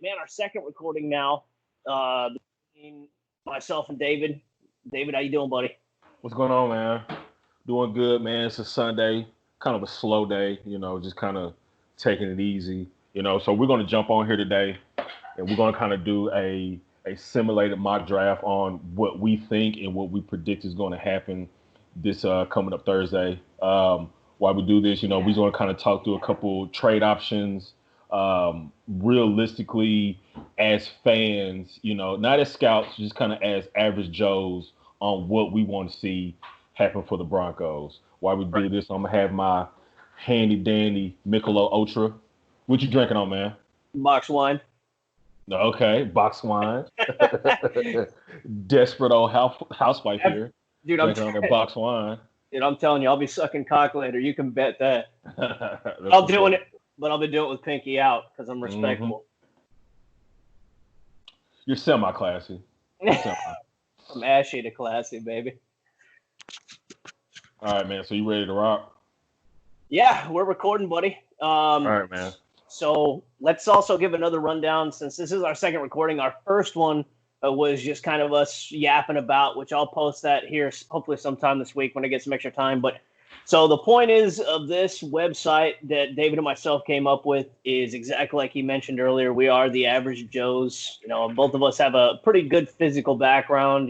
man, our second recording now. Between myself and David. David, how you doing, buddy? What's going on, man? Doing good, man. It's a Sunday, kind of a slow day, just kind of taking it easy. So we're going to jump on here today, and we're going to kind of do a simulated mock draft on what we think and what we predict is going to happen this coming up Thursday. While we do this, we're going to kind of talk through a couple trade options. Realistically, as fans, not as scouts, just kind of as average Joes on what we want to see happen for the Broncos. While we do this, I'm gonna have my handy dandy Michelob Ultra. What you drinking on, man? Box wine. Okay, box wine. Desperate old housewife here. Dude, drinking on their box wine. Dude, I'm telling you, I'll be sucking cock later. You can bet that. I'll be doing it with pinky out because I'm respectful. You're semi-classy. I'm ashy to classy, baby. All right, man. So you ready to rock? Yeah, we're recording, buddy. All right, man. So let's also give another rundown since this is our second recording. Our first one was just kind of us yapping about, which I'll post that here hopefully sometime this week when I get some extra time. But so the point is of this website that David and myself came up with is exactly like he mentioned earlier. We are the average Joes. Both of us have a pretty good physical background.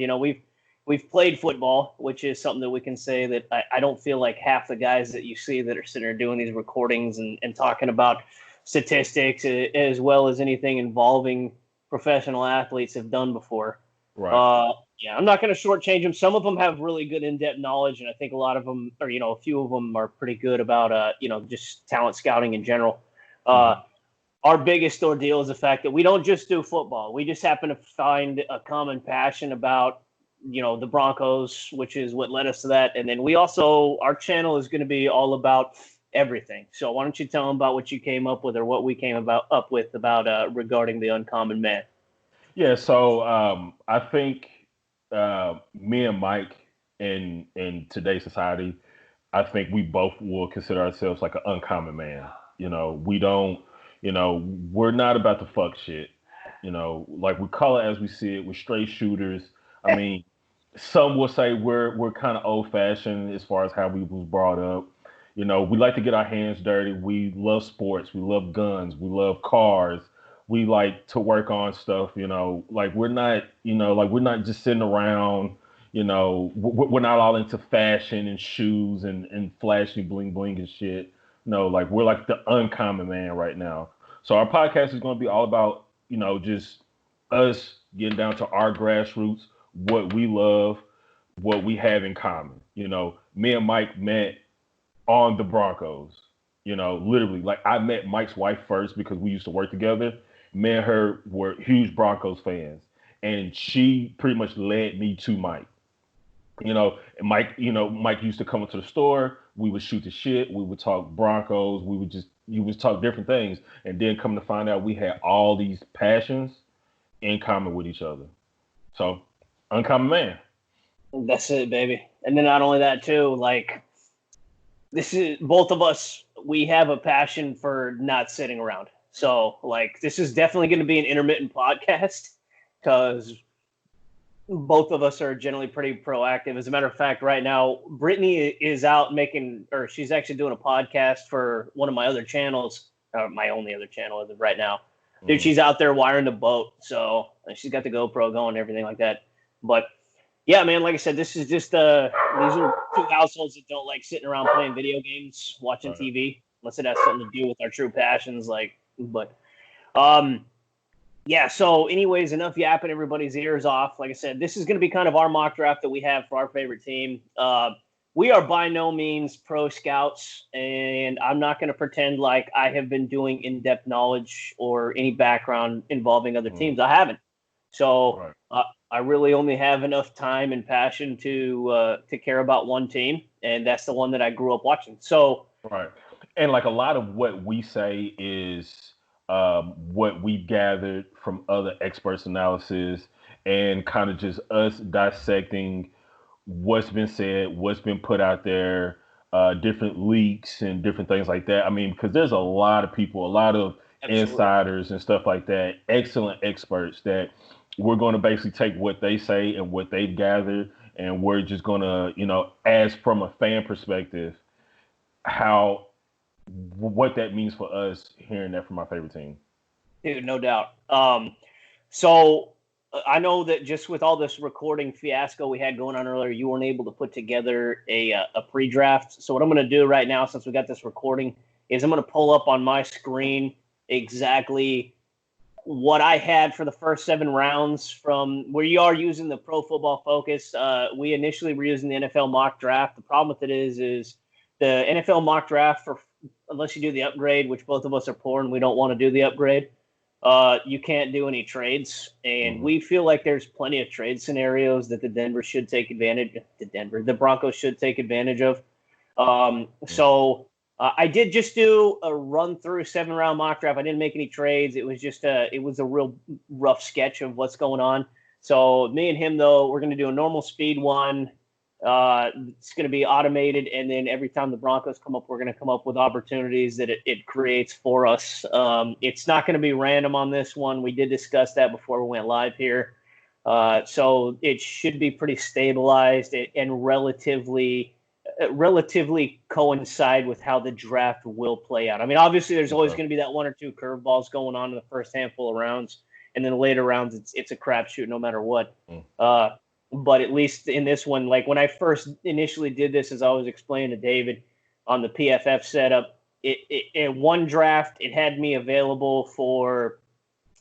We've played football, which is something that we can say that I don't feel like half the guys that you see that are sitting there doing these recordings and talking about statistics as well as anything involving professional athletes have done before. Right. Yeah, I'm not going to shortchange them. Some of them have really good in-depth knowledge, and I think a lot of them, or a few of them, are pretty good about just talent scouting in general. Our biggest ordeal is the fact that we don't just do football. We just happen to find a common passion about the Broncos, which is what led us to that. And then our channel is going to be all about everything. So why don't you tell them about what you came up with or what we came up with about regarding the uncommon man? Yeah. So I think me and Mike in today's society, I think we both will consider ourselves like an uncommon man. We don't, we're not about to fuck shit. Like we call it as we see it. We're straight shooters. I mean, some will say we're kind of old fashioned as far as how we was brought up. We like to get our hands dirty. We love sports. We love guns. We love cars. We like to work on stuff. Like we're not, like we're not just sitting around. We're not all into fashion and shoes and flashy bling bling and shit. No, like we're like the uncommon man right now. So our podcast is going to be all about, just us getting down to our grassroots, what we love, what we have in common. Me and Mike met on the Broncos. Literally, like I met Mike's wife first because we used to work together. Me and her were huge Broncos fans, and she pretty much led me to Mike. And Mike used to come into the store. We would shoot the shit. We would talk Broncos. You would talk different things, and then come to find out we had all these passions in common with each other. So, uncommon man. That's it, baby. And then not only that too, like this is both of us. We have a passion for not sitting around. So, like, this is definitely going to be an intermittent podcast because both of us are generally pretty proactive. As a matter of fact, right now, Brittany is out she's actually doing a podcast for one of my other channels, my only other channel right now. Dude, she's out there wiring the boat. So she's got the GoPro going and everything like that. But yeah, man, like I said, this is just these are two households that don't like sitting around playing video games, watching TV, unless it has something to do with our true passions. Yeah, so anyways, enough yapping everybody's ears off. Like I said, this is going to be kind of our mock draft that we have for our favorite team. We are by no means pro scouts, and I'm not going to pretend like I have been doing in-depth knowledge or any background involving other teams. I haven't. So I really only have enough time and passion to care about one team, and that's the one that I grew up watching. So and like a lot of what we say is what we gathered from other experts' analysis and kind of just us dissecting what's been said, what's been put out there, different leaks and different things like that. I mean, because there's a lot of people, a lot of Absolutely. insiders and stuff like that, excellent experts that we're going to basically take what they say and what they've gathered, and we're just going to, as from a fan perspective, how what that means for us hearing that from our favorite team. Dude, no doubt. So I know that just with all this recording fiasco we had going on earlier, you weren't able to put together a pre-draft. So what I'm going to do right now, since we got this recording, is I'm going to pull up on my screen exactly what I had for the first 7 rounds from where you are using the Pro Football Focus. We initially were using the NFL mock draft. The problem with it is the NFL mock draft, unless you do the upgrade, which both of us are poor and we don't want to do the upgrade, you can't do any trades. And we feel like there's plenty of trade scenarios that the Broncos should take advantage of. So I did just do a run through 7-round mock draft. I didn't make any trades. It was a real rough sketch of what's going on. So me and him, though, we're going to do a normal speed one. It's going to be automated, and then every time the Broncos come up, we're going to come up with opportunities that it creates for us. It's not going to be random on this one. We did discuss that before we went live here. So it should be pretty stabilized and relatively coincide with how the draft will play out. I mean, obviously, there's always going to be that 1 or 2 curveballs going on in the first handful of rounds, and then later rounds, it's a crapshoot no matter what. But at least in this one, like when I first initially did this, as I was explaining to David on the PFF setup, in one draft, it had me available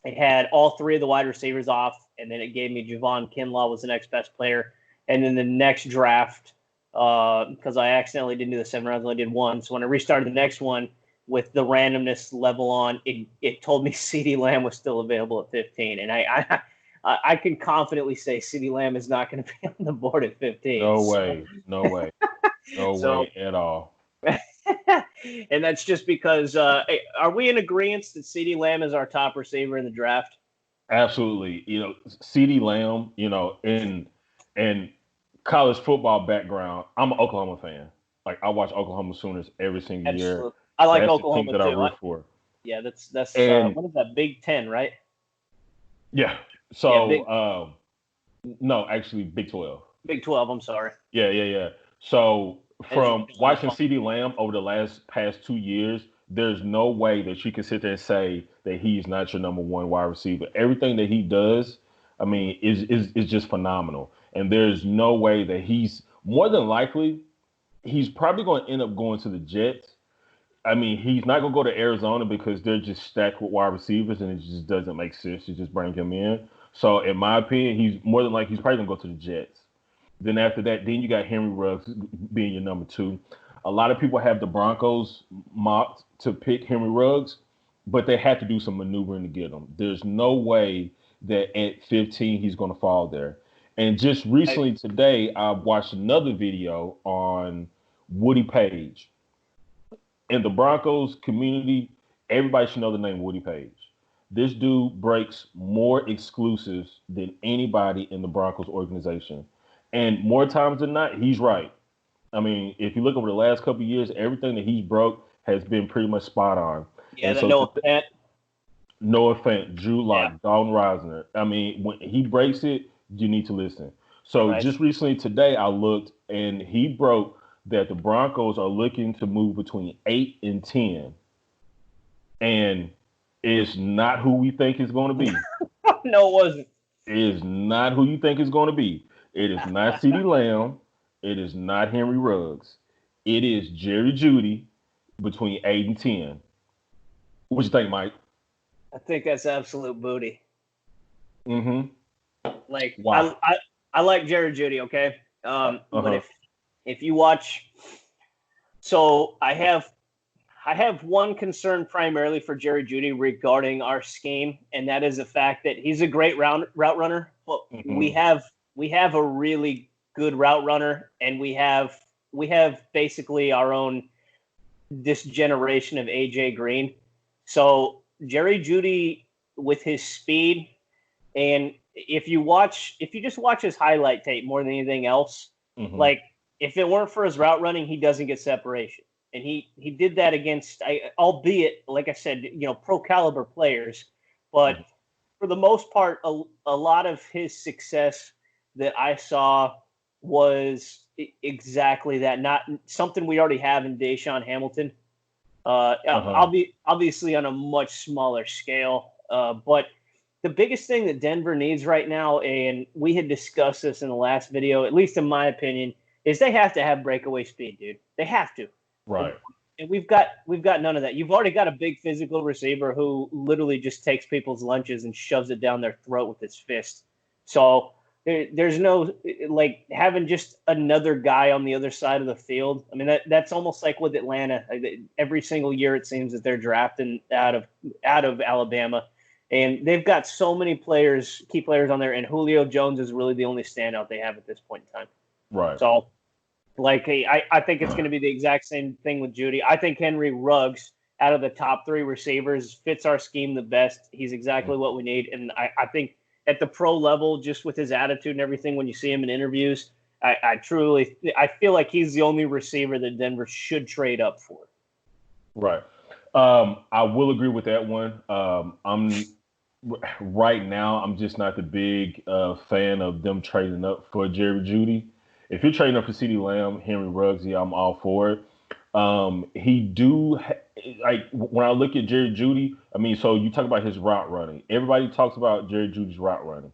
it had all 3 of the wide receivers off, and then it gave me Javon Kinlaw was the next best player. And then the next draft, because I accidentally didn't do the 7 rounds, I only did 1. So when I restarted the next one with the randomness level on, it told me CeeDee Lamb was still available at 15. And I can confidently say CeeDee Lamb is not going to be on the board at 15. No way. No way at all. And that's just because are we in agreement that CeeDee Lamb is our top receiver in the draft? Absolutely. CeeDee Lamb, in college football background, I'm an Oklahoma fan. Like I watch Oklahoma Sooners every single year. I like That's Oklahoma the team that too. I root for. Yeah, that's And, what is that, Big Ten, right? Yeah. So no, actually Big 12. Big 12, I'm sorry. Yeah. So from watching CeeDee Lamb over the past 2 years, there's no way that you can sit there and say that he's not your number 1 wide receiver. Everything that he does, I mean, is just phenomenal. And there's no way that he's more than likely he's probably going to end up going to the Jets. I mean, he's not going to go to Arizona because they're just stacked with wide receivers, and it just doesn't make sense to just bring him in. So, in my opinion, he's more than likely he's probably going to go to the Jets. Then after that, then you got Henry Ruggs being your number 2. A lot of people have the Broncos mocked to pick Henry Ruggs, but they have to do some maneuvering to get him. There's no way that at 15 he's going to fall there. And just recently today, I watched another video on Woody Page. In the Broncos community, everybody should know the name Woody Page. This dude breaks more exclusives than anybody in the Broncos organization. And more times than not, he's right. I mean, if you look over the last couple of years, everything that he's broke has been pretty much spot on. Yeah, Noah Fant, Drew Lock, Dalton Reisner. I mean, when he breaks it, you need to listen. So just recently today, I looked, and he broke that the Broncos are looking to move between 8 and 10. And it's not who we think it's going to be. No, it wasn't. It is not who you think it's going to be. It is not CeeDee Lamb. It is not Henry Ruggs. It is Jerry Jeudy between 8 and 10. What you think, Mike? I think that's absolute booty. Like, wow. I like Jerry Jeudy, okay? But if you watch, so I have one concern primarily for Jerry Jeudy regarding our scheme, and that is the fact that he's a great route runner. But we have a really good route runner, and we have basically our own this generation of AJ Green. So Jerry Jeudy with his speed, and if you just watch his highlight tape more than anything else, like if it weren't for his route running, he doesn't get separation. and he did that against, albeit, like I said, pro caliber players, but for the most part, a lot of his success that I saw was exactly that. Not something we already have in Deshaun Hamilton. Obviously on a much smaller scale. But the biggest thing that Denver needs right now, and we had discussed this in the last video, at least in my opinion, is they have to have breakaway speed, dude. They have to. Right. And we've got none of that. You've already got a big physical receiver who literally just takes people's lunches and shoves it down their throat with his fist. So there's no like having just another guy on the other side of the field. I mean that's almost like with Atlanta. Every single year it seems that they're drafting out of Alabama, and they've got so many players, key players on there, and Julio Jones is really the only standout they have at this point in time. Right. So. Like, I think it's going to be the exact same thing with Judy. I think Henry Ruggs, out of the top 3 receivers, fits our scheme the best. He's exactly what we need. And I think at the pro level, just with his attitude and everything, when you see him in interviews, I feel like he's the only receiver that Denver should trade up for. Right. I will agree with that one. Right now, I'm just not the big fan of them trading up for Jerry Jeudy. If you're trading up for CeeDee Lamb, Henry Ruggs, yeah, I'm all for it. Like when I look at Jerry Jeudy, I mean, so you talk about his route running. Everybody talks about Jerry Jeudy's route running.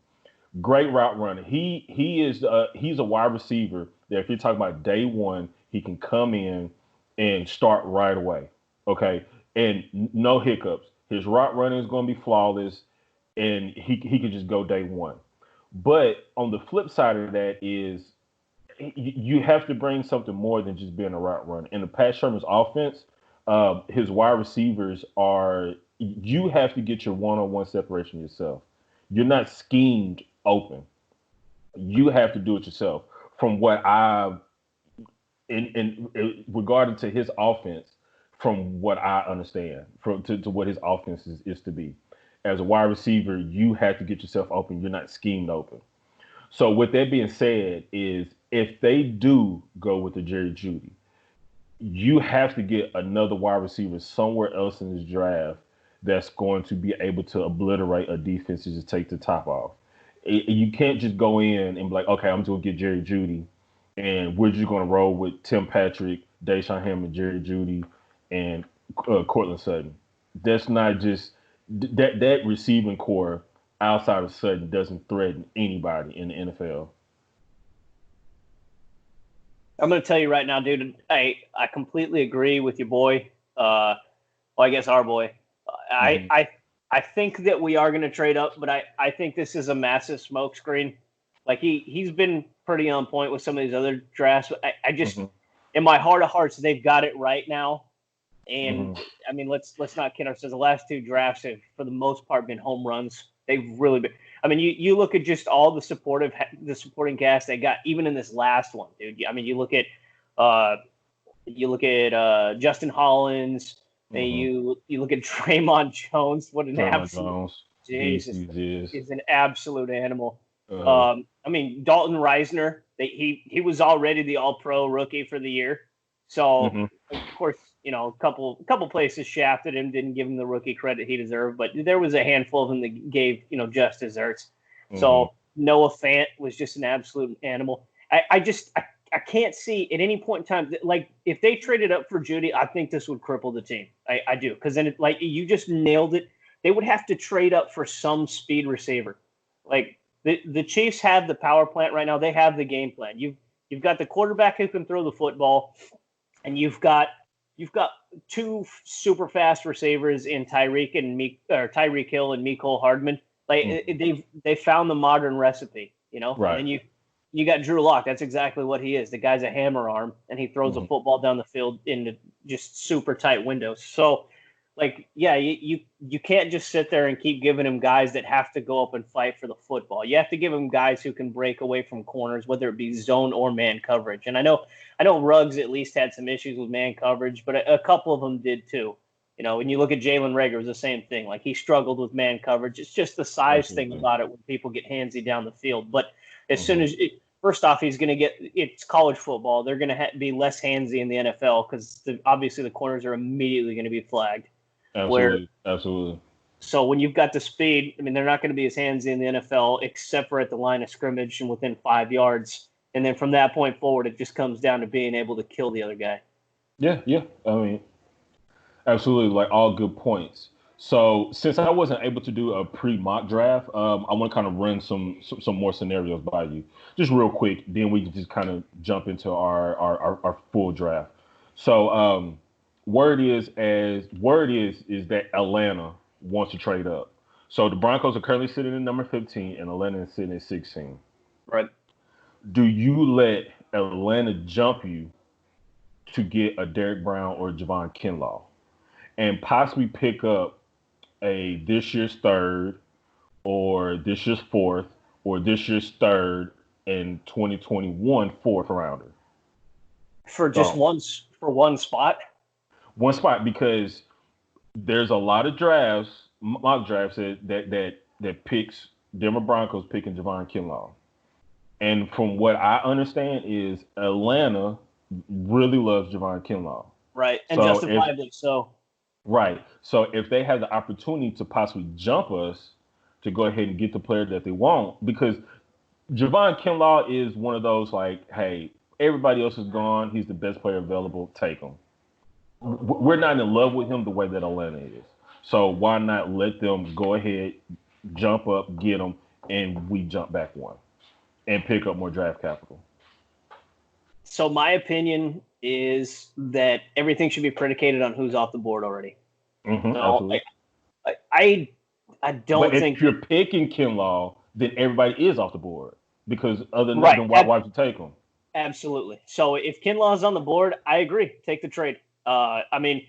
Great route running. He's a wide receiver that if you're talking about day one, he can come in and start right away. Okay, and no hiccups. His route running is going to be flawless, and he can just go day one. But on the flip side of that is you have to bring something more than just being a route runner. In the Pat Shermer's offense, his wide receivers you have to get your one-on-one separation yourself. You're not schemed open. You have to do it yourself. From what in regarding to his offense, from what I understand, to what his offense is to be. As a wide receiver, you have to get yourself open. You're not schemed open. So with that being said, is if they do go with the Jerry Jeudy, you have to get another wide receiver somewhere else in this draft that's going to be able to obliterate a defense to just take the top off. You can't just go in and be like, okay, I'm just going to get Jerry Jeudy, and we're just going to roll with Tim Patrick, Deshaun Hamilton, Jerry Jeudy, and Cortland Sutton. That's not just that receiving core outside of Sutton doesn't threaten anybody in the NFL. I'm going to tell you right now, dude, I completely agree with your boy. Well, I guess our boy. I think that we are going to trade up, but I think this is a massive smokescreen. Like he's been pretty on point with some of these other drafts. I just, in my heart of hearts, they've got it right now. And I mean, let's not kid ourselves. The last 2 drafts have, for the most part, been home runs. They've really been. I mean, you look at just all the supporting cast they got, even in this last one, dude. I mean, you look at Justin Hollins, and you look at Draymond Jones. What an absolute Jesus! He's an absolute animal. I mean, Dalton Reisner. He was already the All-Pro rookie for the year. So of course, a couple places shafted him, didn't give him the rookie credit he deserved, but there was a handful of them that gave just desserts. So Noah Fant was just an absolute animal. I can't see at any point in time like if they traded up for Jeudy, I think this would cripple the team. I do, because then you just nailed it. They would have to trade up for some speed receiver. Like the Chiefs have the power plant right now. They have the game plan. You've got the quarterback who can throw the football. And you've got 2 super fast receivers in Tyreek Hill and Mecole Hardman. Like they found the modern recipe, Right. And you got Drew Lock. That's exactly what he is. The guy's a hammer arm, and he throws a football down the field into just super tight windows. So, like, yeah, you can't just sit there and keep giving him guys that have to go up and fight for the football. You have to give him guys who can break away from corners, whether it be zone or man coverage. And I know Ruggs at least had some issues with man coverage, but a couple of them did too. When you look at Jalen Reagor, it was the same thing. Like, he struggled with man coverage. It's just the size thing about it when people get handsy down the field. But as soon as first off, he's going to get it's college football. They're going to be less handsy in the NFL because obviously the corners are immediately going to be flagged. Absolutely. So when you've got the speed, I mean, they're not going to be as handsy in the NFL except for at the line of scrimmage and within 5 yards. And then from that point forward, it just comes down to being able to kill the other guy. Yeah. I mean, absolutely, like all good points. So since I wasn't able to do a pre-mock draft, I want to kind of run some more scenarios by you, just real quick. Then we can just kind of jump into our full draft. So word is that Atlanta wants to trade up. So the Broncos are currently sitting at number 15, and Atlanta is sitting at 16. Right. Do you let Atlanta jump you to get a Derek Brown or Javon Kinlaw, and possibly pick up a this year's third, or this year's fourth, or this year's third and 2021 fourth rounder for just one spot? One spot, because there's a lot of mock drafts that picks Denver Broncos picking Javon Kinlaw. And from what I understand is Atlanta really loves Javon Kinlaw. Right, and so justifiably so. Right. So if they have the opportunity to possibly jump us to go ahead and get the player that they want, because Javon Kinlaw is one of those like, hey, everybody else is gone. He's the best player available. Take him. We're not in love with him the way that Atlanta is. So why not let them go ahead, jump up, get him, and we jump back one and pick up more draft capital? So my opinion is that everything should be predicated on who's off the board already. Mm-hmm, so I don't think if you're picking Kinlaw, then everybody is off the board, because other than that, then why would you take them? Absolutely. So if Kinlaw is on the board, I agree. Take the trade. I mean,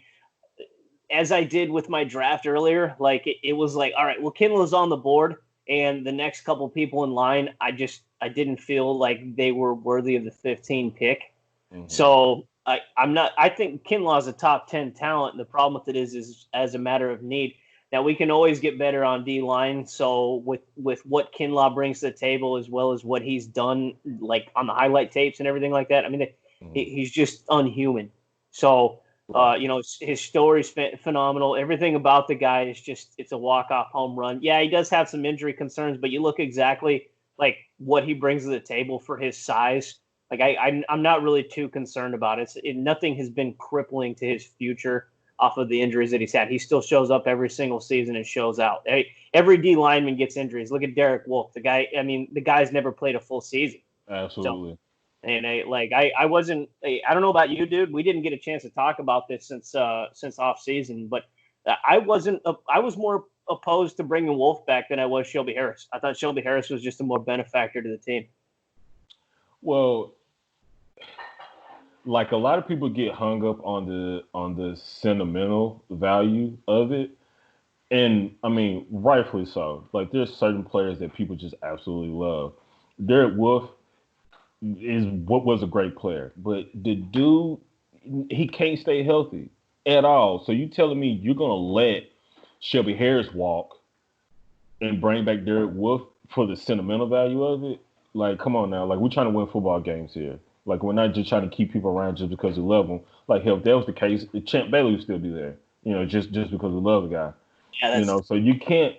as I did with my draft earlier, like it was like, all right, well, Kinlaw's on the board, and the next couple people in line, I didn't feel like they were worthy of the 15 pick. Mm-hmm. So I think Kinlaw's a top 10 talent. The problem with it is as a matter of need. Now we can always get better on D-line. So with what Kinlaw brings to the table, as well as what he's done, like on the highlight tapes and everything like that, I mean, he's just unhuman. So, his story's phenomenal. Everything about the guy is it's a walk-off home run. Yeah, he does have some injury concerns, but you look exactly like what he brings to the table for his size. Like I'm not really too concerned about it. Nothing has been crippling to his future off of the injuries that he's had. He still shows up every single season and shows out. Every D lineman gets injuries. Look at Derek Wolfe. The guy's never played a full season. Absolutely. So, and I wasn't. I don't know about you, dude. We didn't get a chance to talk about this since off season, but I wasn't. I was more opposed to bringing Wolfe back than I was Shelby Harris. I thought Shelby Harris was just a more benefactor to the team. Well, like a lot of people get hung up on the sentimental value of it, and I mean rightfully so. Like there's certain players that people just absolutely love. Derek Wolfe was a great player, but the dude, he can't stay healthy at all. So you telling me you're gonna let Shelby Harris walk and bring back Derek Wolfe for the sentimental value of it? Like, come on now. Like, we're trying to win football games here. Like, we're not just trying to keep people around just because we love them. Like, hell, if that was the case, Champ Bailey would still be there. Just because we love the guy. Yeah, so you can't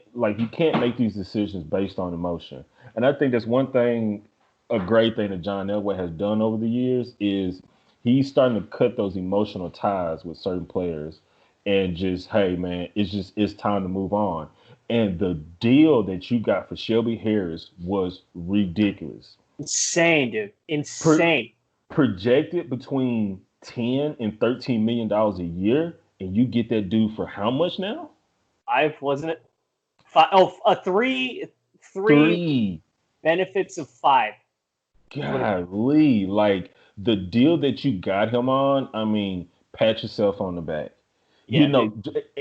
make these decisions based on emotion. And I think that's one thing, a great thing that John Elway has done over the years is he's starting to cut those emotional ties with certain players and just, hey, man, it's time to move on. And the deal that you got for Shelby Harris was ridiculous. Insane, dude. Insane. Projected between $10 and $13 million a year, and you get that dude for how much now? 5, wasn't it? 5. Oh, three benefits of 5. Golly, like the deal that you got him on, I mean, pat yourself on the back. Yeah,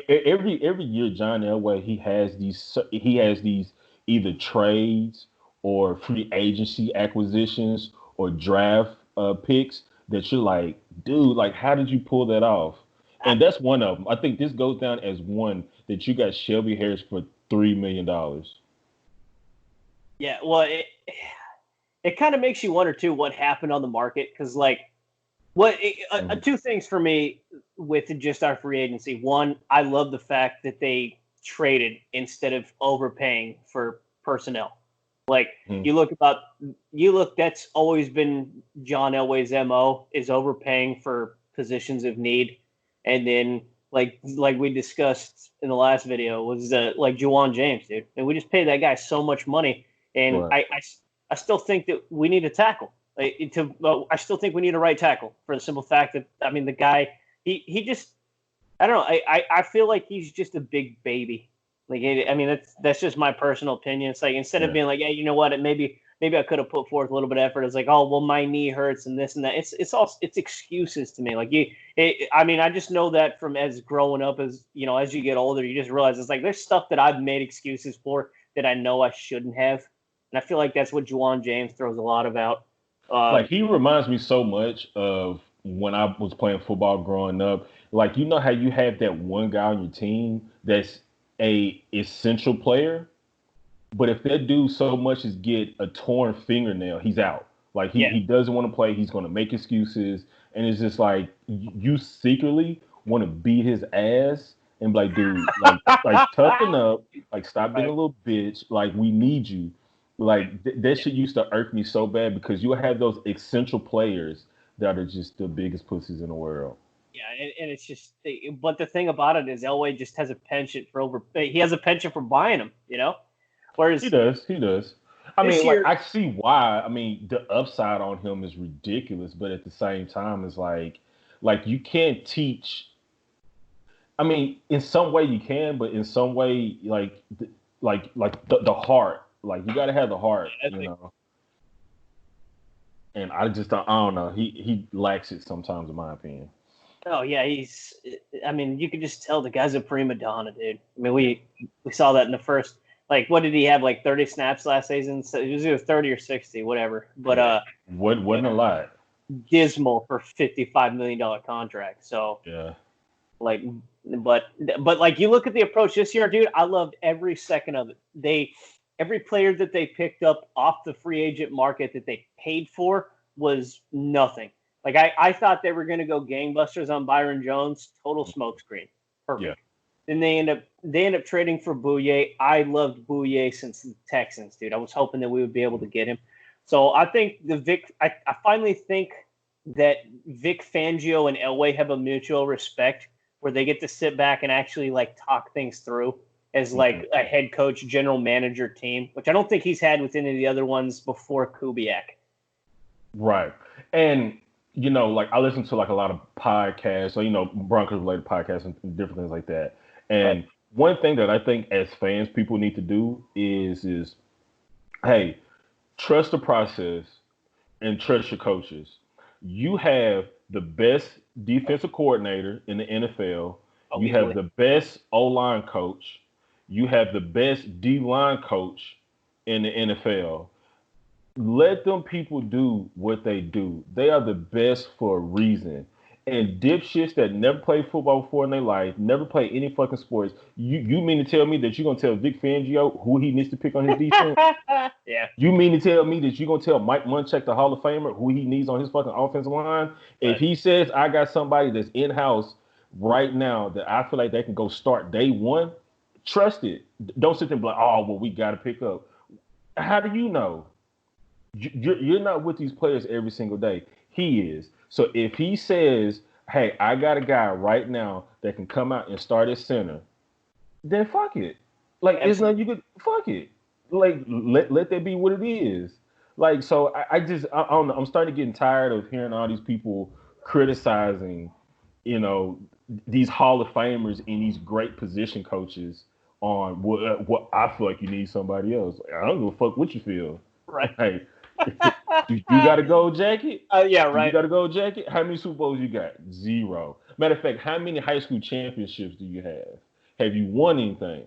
every year John Elway he has these either trades or free agency acquisitions or draft picks that you're like, dude, like how did you pull that off? And that's one of them. I think this goes down as one that you got Shelby Harris for $3 million. Yeah, well, it kind of makes you wonder too what happened on the market, because like two things for me with just our free agency. One, I love the fact that they traded instead of overpaying for personnel. Like you look, that's always been John Elway's MO, is overpaying for positions of need. And then like we discussed in the last video was like Juwan James, dude. And we just paid that guy so much money. And Right. I still think that we need a tackle. I still think we need a right tackle, for the simple fact that, I mean, the guy, he just, I don't know. I feel like he's just a big baby. Like, I mean, that's just my personal opinion. It's like, instead of being like, yeah, you know what, maybe I could have put forth a little bit of effort. It's like, oh, well, my knee hurts and this and that. It's excuses to me. Like I mean, I just know that from as growing up, as as you get older, you just realize it's like there's stuff that I've made excuses for that I know I shouldn't have, and I feel like that's what Juwan James throws a lot of out. Like, he reminds me so much of when I was playing football growing up. Like, how you have that one guy on your team that's a essential player, but if that dude so much as get a torn fingernail, he's out. Like, he doesn't want to play. He's going to make excuses, and it's just like you secretly want to beat his ass and be like, dude, like toughen up, like stop being a little bitch. Like, we need you. Like, that shit used to irk me so bad, because you have those essential players that are just the biggest pussies in the world. Yeah, and it's just, but the thing about it is Elway just has a penchant for he has a penchant for buying them, Whereas He does. I mean, year, like, I see why. I mean, the upside on him is ridiculous, but at the same time, it's like you can't teach. I mean, in some way you can, but in some way, the heart, like, you got to have the heart. And I don't know. He lacks it sometimes, in my opinion. oh yeah, I mean, you could just tell the guy's a prima donna, dude. I mean, we saw that in the first. Like, what did he have? Like 30 snaps last season? So it was either 30 or 60, whatever. But wasn't a lot. Dismal for $55 million contract. So yeah, like, but like, you look at the approach this year, dude. I loved every second of it. Every player that they picked up off the free agent market that they paid for was nothing. Like, I thought they were going to go gangbusters on Byron Jones. Total smokescreen. Perfect. Yeah. Then they end up trading for Bouye. I loved Bouye since the Texans, dude. I was hoping that we would be able to get him. So I think I finally think that Vic Fangio and Elway have a mutual respect, where they get to sit back and actually like talk things through as like a head coach, general manager team, which I don't think he's had with any of the other ones before Kubiak. Right. And like, I listen to like a lot of podcasts, or Broncos related podcasts and different things like that. And one thing that I think as fans people need to do is hey, trust the process and trust your coaches. You have the best defensive coordinator in the NFL. You have the best O-line coach. You have the best D-line coach in the NFL. Let them people do what they do. They are the best for a reason. And dipshits that never played football before in their life, never played any fucking sports, you mean to tell me that you're going to tell Vic Fangio who he needs to pick on his defense? Yeah. You mean to tell me that you're going to tell Mike Munchak, the Hall of Famer, who he needs on his fucking offensive line? Right. If he says, I got somebody that's in-house right now that I feel like they can go start day one, trust it. Don't sit there and be like, oh, well, we got to pick up. How do you know? You're not with these players every single day. He is. So if he says, hey, I got a guy right now that can come out and start at center, then fuck it. Like, it's not, you could, fuck it. Like, let that be what it is. Like, so I don't know. I'm starting to get tired of hearing all these people criticizing, these Hall of Famers and these great position coaches on what I feel like you need somebody else. I don't give a fuck what you feel. Right. Hey, you got a gold jacket? Yeah, right. You got a gold jacket? How many Super Bowls you got? 0. Matter of fact, how many high school championships do you have? Have you won anything?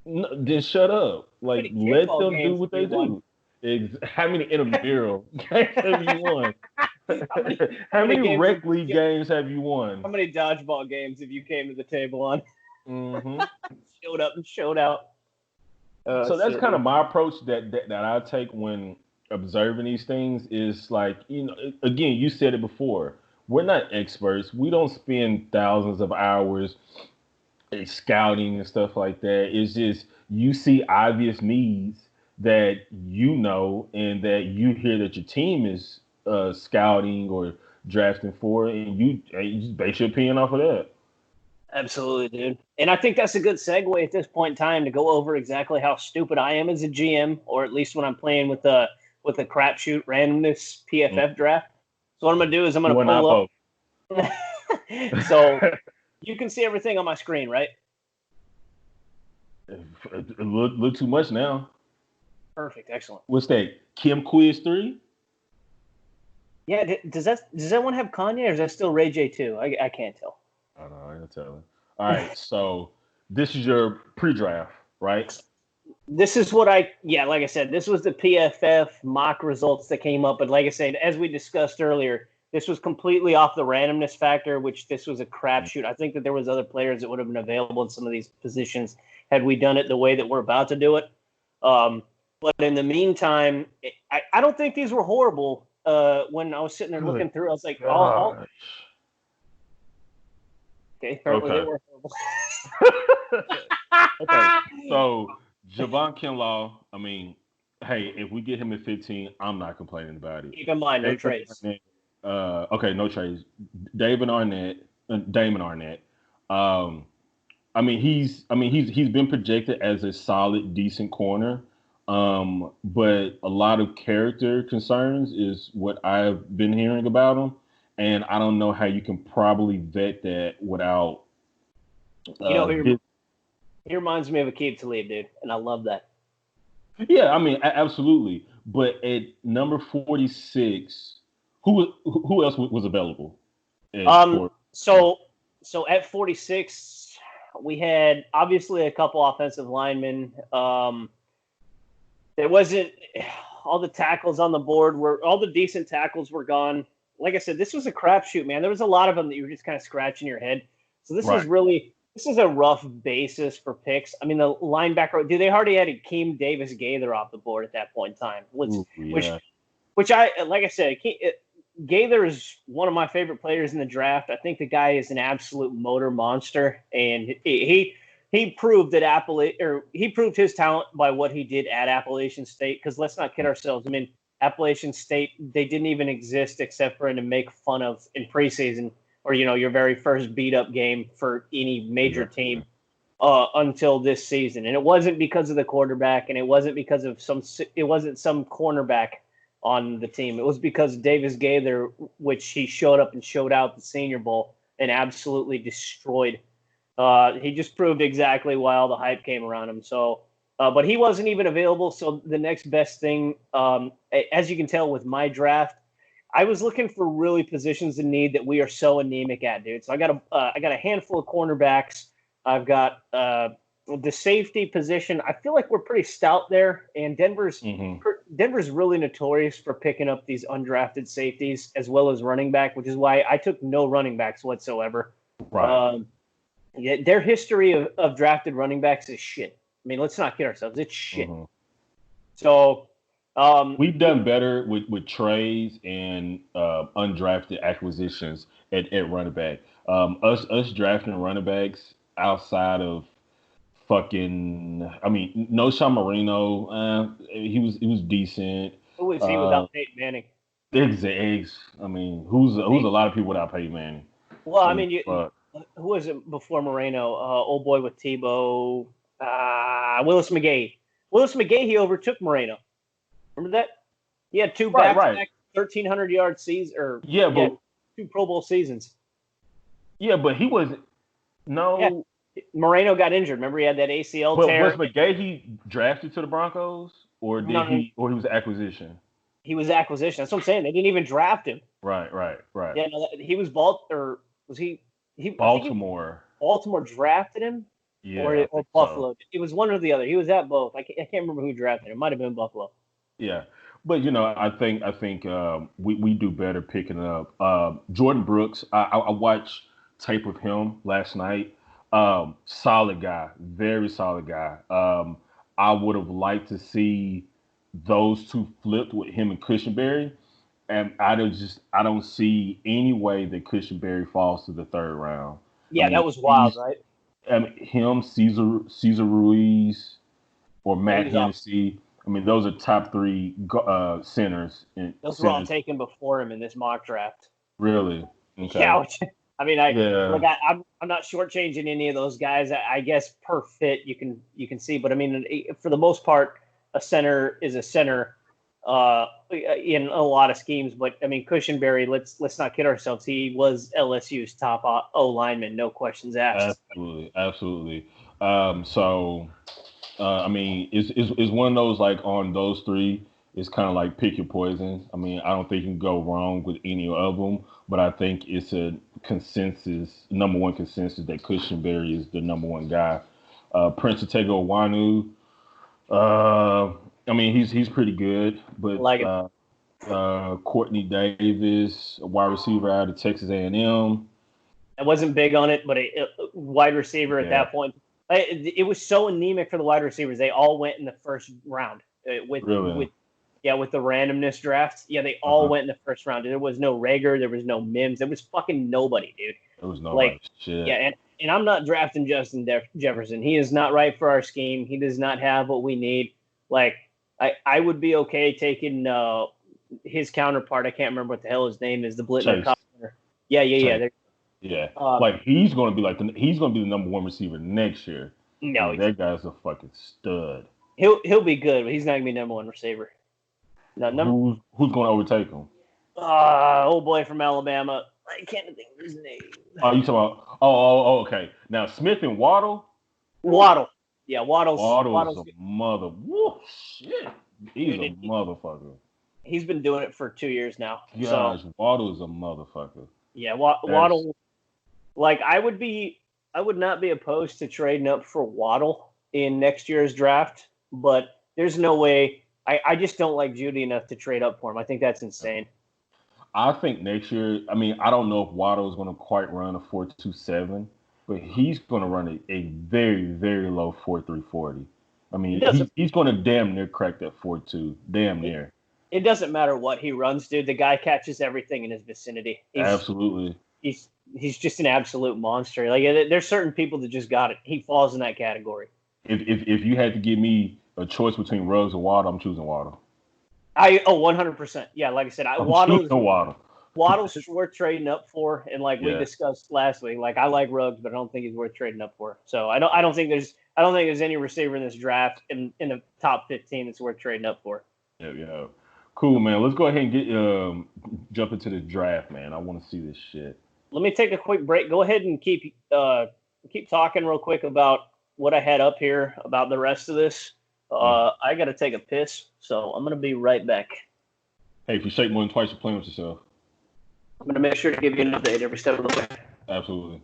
No, then shut up. Like, let them do what they do. How many intramural games have you won? How many rec league games have you won? How many dodgeball games have you came to the table on? Mm-hmm. Showed up and showed out. So that's kind of my approach that I take when observing these things is like, again, you said it before. We're not experts. We don't spend thousands of hours scouting and stuff like that. It's just you see obvious needs that and that you hear that your team is scouting or drafting for, and you just base your opinion off of that. Absolutely, dude. And I think that's a good segue at this point in time to go over exactly how stupid I am as a GM, or at least when I'm playing with a crapshoot randomness PFF draft. So what I'm gonna do is I'm gonna pull up. So you can see everything on my screen, right? A little too much now. Perfect, excellent. What's that? Kim Quiz 3? Yeah, does that one have Kanye, or is that still Ray J 2? I can't tell. I don't know. I ain't telling. All right, so this is your pre-draft, right? This is what like I said, this was the PFF mock results that came up. But like I said, as we discussed earlier, this was completely off the randomness factor, which this was a crapshoot. I think that there was other players that would have been available in some of these positions had we done it the way that we're about to do it. But in the meantime, I don't think these were horrible. When I was sitting there looking through, I was like, okay, apparently they were horrible. Okay, so Javon Kinlaw, I mean, hey, if we get him at 15, I'm not complaining about it. Keep in mind, no trades. Okay, no trades. Damon Arnett. I mean, he's been projected as a solid, decent corner. But a lot of character concerns is what I've been hearing about him, and I don't know how you can probably vet that without. He reminds me of Aqib Talib, dude, and I love that. Yeah, I mean, absolutely. But at number 46, who else was available? So at 46, we had obviously a couple offensive linemen. There wasn't all the tackles on the board all the decent tackles were gone. Like I said, this was a crapshoot, man. There was a lot of them that you were just kind of scratching your head. So this is a rough basis for picks. I mean, the linebacker, dude, they already had Akeem Davis Gaither off the board at that point in time, which I, like I said, Gaither is one of my favorite players in the draft. I think the guy is an absolute motor monster, and he proved that he proved his talent by what he did at Appalachian State. Because let's not kid ourselves. I mean, Appalachian State, they didn't even exist except for to make fun of in preseason or your very first beat up game for any major team until this season. And it wasn't because of the quarterback, and it wasn't because of some cornerback on the team. It was because Davis Gaither, which he showed up and showed out the Senior Bowl and absolutely destroyed. He just proved exactly why all the hype came around him. So, but he wasn't even available. So the next best thing, as you can tell with my draft, I was looking for really positions in need that we are so anemic at, dude. So I got a handful of cornerbacks. I've got the safety position. I feel like we're pretty stout there, and Denver's really notorious for picking up these undrafted safeties as well as running back, which is why I took no running backs whatsoever. Right. Their history of drafted running backs is shit. I mean, let's not kid ourselves. It's shit. Mm-hmm. So we've done better with trades and undrafted acquisitions at running back. Us drafting running backs outside of fucking, I mean, no Sean Marino. He was decent. Who was he without Peyton Manning? Eggs. I mean, who's a lot of people without Peyton Manning? Well, I mean, who was it before Moreno? Old boy with Tebow, Willis McGahee. Willis McGahee overtook Moreno. Remember that? He had two back-to-back 1,300-yard seasons, two Pro Bowl seasons. Yeah, but he wasn't. No. Yeah. Moreno got injured. Remember, he had that ACL tear. Was McGahee drafted to the Broncos, or he was an acquisition? He was acquisition. That's what I'm saying. They didn't even draft him. Right. Yeah, no, he was was he? Baltimore. Baltimore drafted him, or Buffalo. So. It was one or the other. He was at both. I can't remember who drafted him. It might have been Buffalo. Yeah, but I think we do better picking up Jordan Brooks. I watched tape of him last night. Solid guy, very solid guy. I would have liked to see those two flipped with him and Cushionberry, and I don't see any way that Cushionberry falls to the third round. I Yeah, that mean, was wild, right? him, Caesar Ruiz, or He Matt was off. Hennessy. I mean, those are top three centers and Those were all centers. taken before him in this mock draft. Really? Yeah, Okay. I mean, Yeah. I'm not shortchanging any of those guys. I guess per fit you can see, but I mean, for the most part, a center is a center in a lot of schemes. But I mean, Cushionberry, let's not kid ourselves. He was LSU's top O lineman, no questions asked. Absolutely. Absolutely. So I mean, it's one of those like on those three. It's kind of like pick your poison. I mean, I don't think you can go wrong with any of them, but I think it's a consensus, number one consensus that Cushionberry is the number one guy. Prince Otego Wanu, I mean, he's pretty good, but Like him. Courtney Davis, a wide receiver out of Texas A&M. I wasn't big on it, but a wide receiver at Yeah, that point, it was so anemic for the wide receivers. They all went in the first round really. with the randomness drafts. Yeah, they all Uh-huh. went in the first round. There was no Rager, there was no Mims, there was fucking nobody, dude. There was nobody. Like, yeah, Shit. and I'm not drafting Justin Jefferson. He is not right for our scheme. He does not have what we need. Like, I would be okay taking his counterpart. I can't remember what the hell his name is. The Blitner Chase. Connor. Yeah, yeah, yeah. Chase. Yeah. Uh, Like he's gonna be he's gonna be the number one receiver next year. I no, mean, that guy's a fucking stud. he'll be good, but he's not gonna be number one receiver. No, Who's gonna overtake him? old boy from Alabama. I can't think of his name. Oh, you talking about? Okay. Now Smith and Waddle. Woo, Waddle. Yeah, Waddle is Waddle's a mother. Woo, shit. He's a dude. motherfucker. He's been doing it for 2 years now. So Gosh, Waddle is a motherfucker. yeah, That's Waddle. Like I would not be opposed to trading up for Waddle in next year's draft, but there's no way. I just don't like Judy enough to trade up for him. I think that's insane. I think next year, I mean, I don't know if Waddle is going to quite run a 4.27, but he's going to run a very, very low 4.340. I It mean, doesn't. he's going to damn near crack that 4.2. Damn It, near. it doesn't matter what he runs, dude. The guy catches everything in his vicinity. Absolutely. He's just an absolute monster. Like there's certain people that just got it. He falls in that category. If you had to give me a choice between Ruggs and Waddle, I'm choosing Waddle. 100%. Yeah, like I said, I'm choosing Waddle. Waddle's worth trading up for, and like we Yeah. discussed last week, like I like Ruggs, but I don't think he's worth trading up for. So I don't think there's any receiver in this draft in the top 15 that's worth trading up for. Yeah, yeah. Cool, man. Let's go ahead and get jump into the draft, man. I want to see this shit. Let me take a quick break. Go ahead and keep talking real quick about what I had up here about the rest of this. I got to take a piss, so I'm gonna be right back. Hey, if you shake more than twice, you're playing with yourself. I'm gonna make sure to give you an update every step of the way. Absolutely.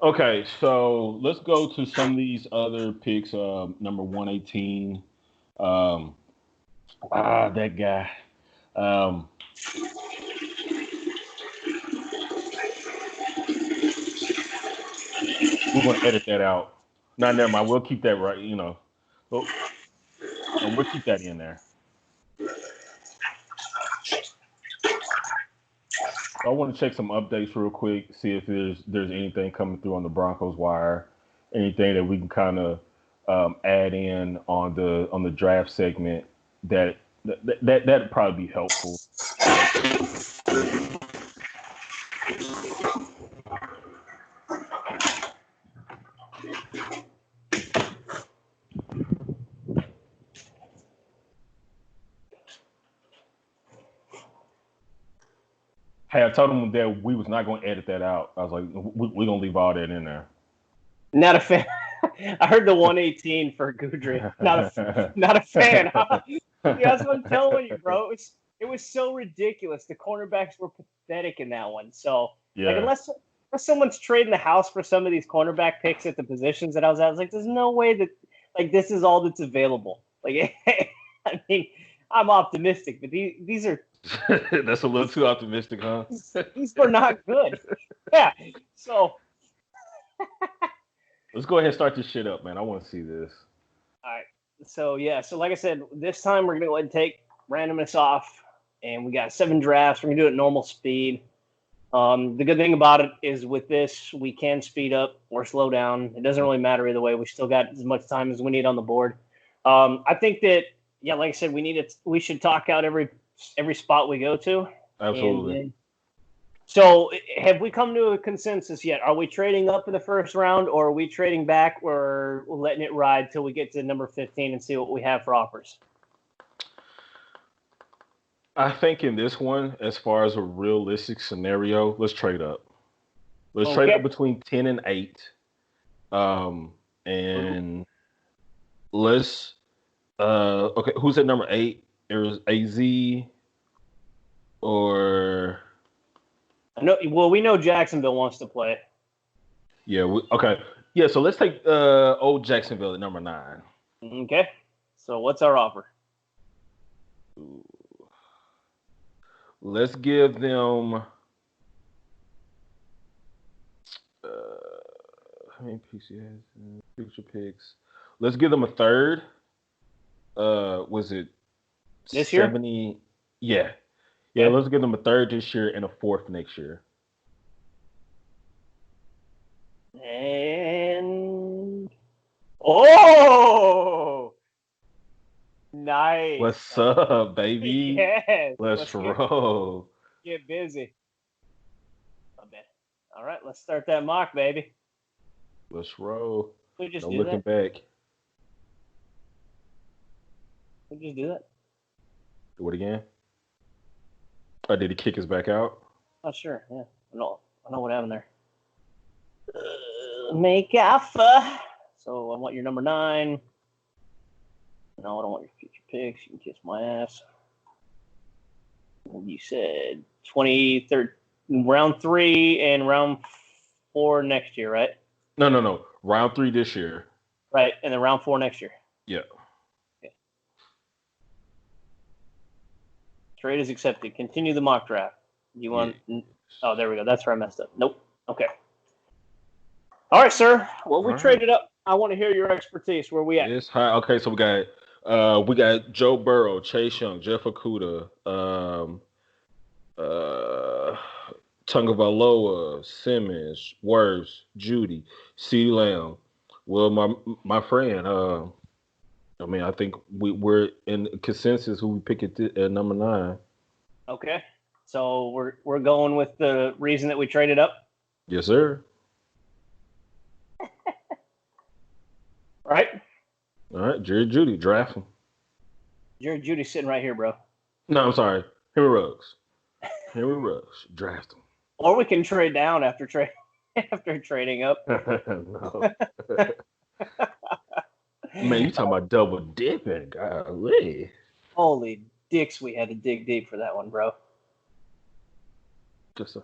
Okay, so let's go to some of these other picks. Number 118. That guy. We're gonna edit that out. No, never mind. We'll keep that right. Well, we'll keep that in there. I want to check some updates real quick, see if there's anything coming through on the Broncos wire, anything that we can kind of add in on the draft segment that'd probably be helpful. Hey, I told him that we was not going to edit that out. I was like, we're going to leave all that in there. Not a fan. I heard the 118 for Goodry. Not a fan. Huh? Yeah, that's what I'm telling you, bro. It was so ridiculous. The cornerbacks were pathetic in that one. So, like, unless someone's trading the house for some of these cornerback picks at the positions that I was like, there's no way that like this is all that's available. Like, I mean, I'm optimistic, but these are. That's a little too optimistic, huh? These were not good. Yeah. So. Let's go ahead and start this shit up, man. I want to see this. All right. So like I said, this time we're gonna go ahead and take randomness off, and we got 7 drafts. We're gonna do it at normal speed. The good thing about it is with this, we can speed up or slow down. It doesn't really matter either way. We still got as much time as we need on the board. I think that, like I said, we should talk out every spot we go to. Absolutely. So have we come to a consensus yet? Are we trading up in the first round, or are we trading back, or letting it ride till we get to number 15 and see what we have for offers? I think in this one, as far as a realistic scenario, let's trade up. Let's trade up between 10 and 8. And let's okay, who's at number 8? There's AZ or we know Jacksonville wants to play. Yeah, okay. Yeah, so let's take old Jacksonville at number 9. Okay. So what's our offer? Let's give them how many picks he has? Future picks. Let's give them a third. Was it this 70? Year? Yeah. Let's give them a third this year and a fourth next year. And nice. What's up, baby? Yes. Let's roll. Get busy. All right, let's start that mock, baby. Let's roll. We just no looking back. We just do that. Do it again. Or did he kick us back out? Not sure. Yeah, I know what happened there. Make alpha. So I want your number 9. No, I don't want your future picks. You can kiss my ass. You said 23rd, round 3 and round 4 next year, right? No. Round 3 this year. Right, and then round 4 next year. Yeah. Okay. Trade is accepted. Continue the mock draft. You want? Yeah. Oh, there we go. That's where I messed up. Nope. Okay. All right, sir. Well, we traded up. I want to hear your expertise. Where we at? It's high. Okay, so we got Joe Burrow, Chase Young, Jeff Okudah, Tagovailoa, Simmons, Wirfs, Judy, CeeDee Lamb. Well, my friend. I think we're in consensus who we pick at number 9. Okay, so we're going with the reason that we traded up. Yes, sir. Right. All right, Jerry Judy, draft him. Jerry Judy's sitting right here, bro. No, I'm sorry. Henry Ruggs, draft him. Or we can trade down after trading up. No. Man, you talking about double dipping? Golly. Holy dicks, we had to dig deep for that one, bro. Just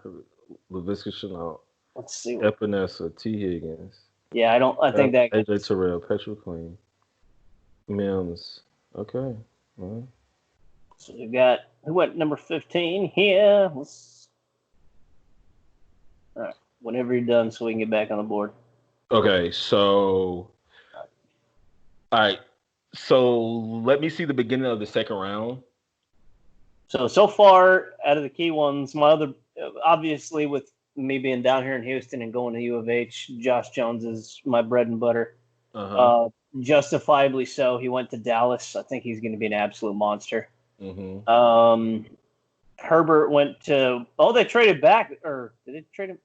LaVisca Chenault. Let's see. Epinesa, T. Higgins. Yeah, I think that AJ Terrell, Petra Queen, Mims. Okay. All right. So we got who went number 15 here. All right. Whenever you're done, so we can get back on the board. Okay, so all right. So let me see the beginning of the second round. So far, out of the key ones, my other, obviously with me being down here in Houston and going to U of H, Josh Jones is my bread and butter. Justifiably so. He went to Dallas. I think he's going to be an absolute monster. Mm-hmm. Herbert went to. Oh, they traded back, or did they trade him?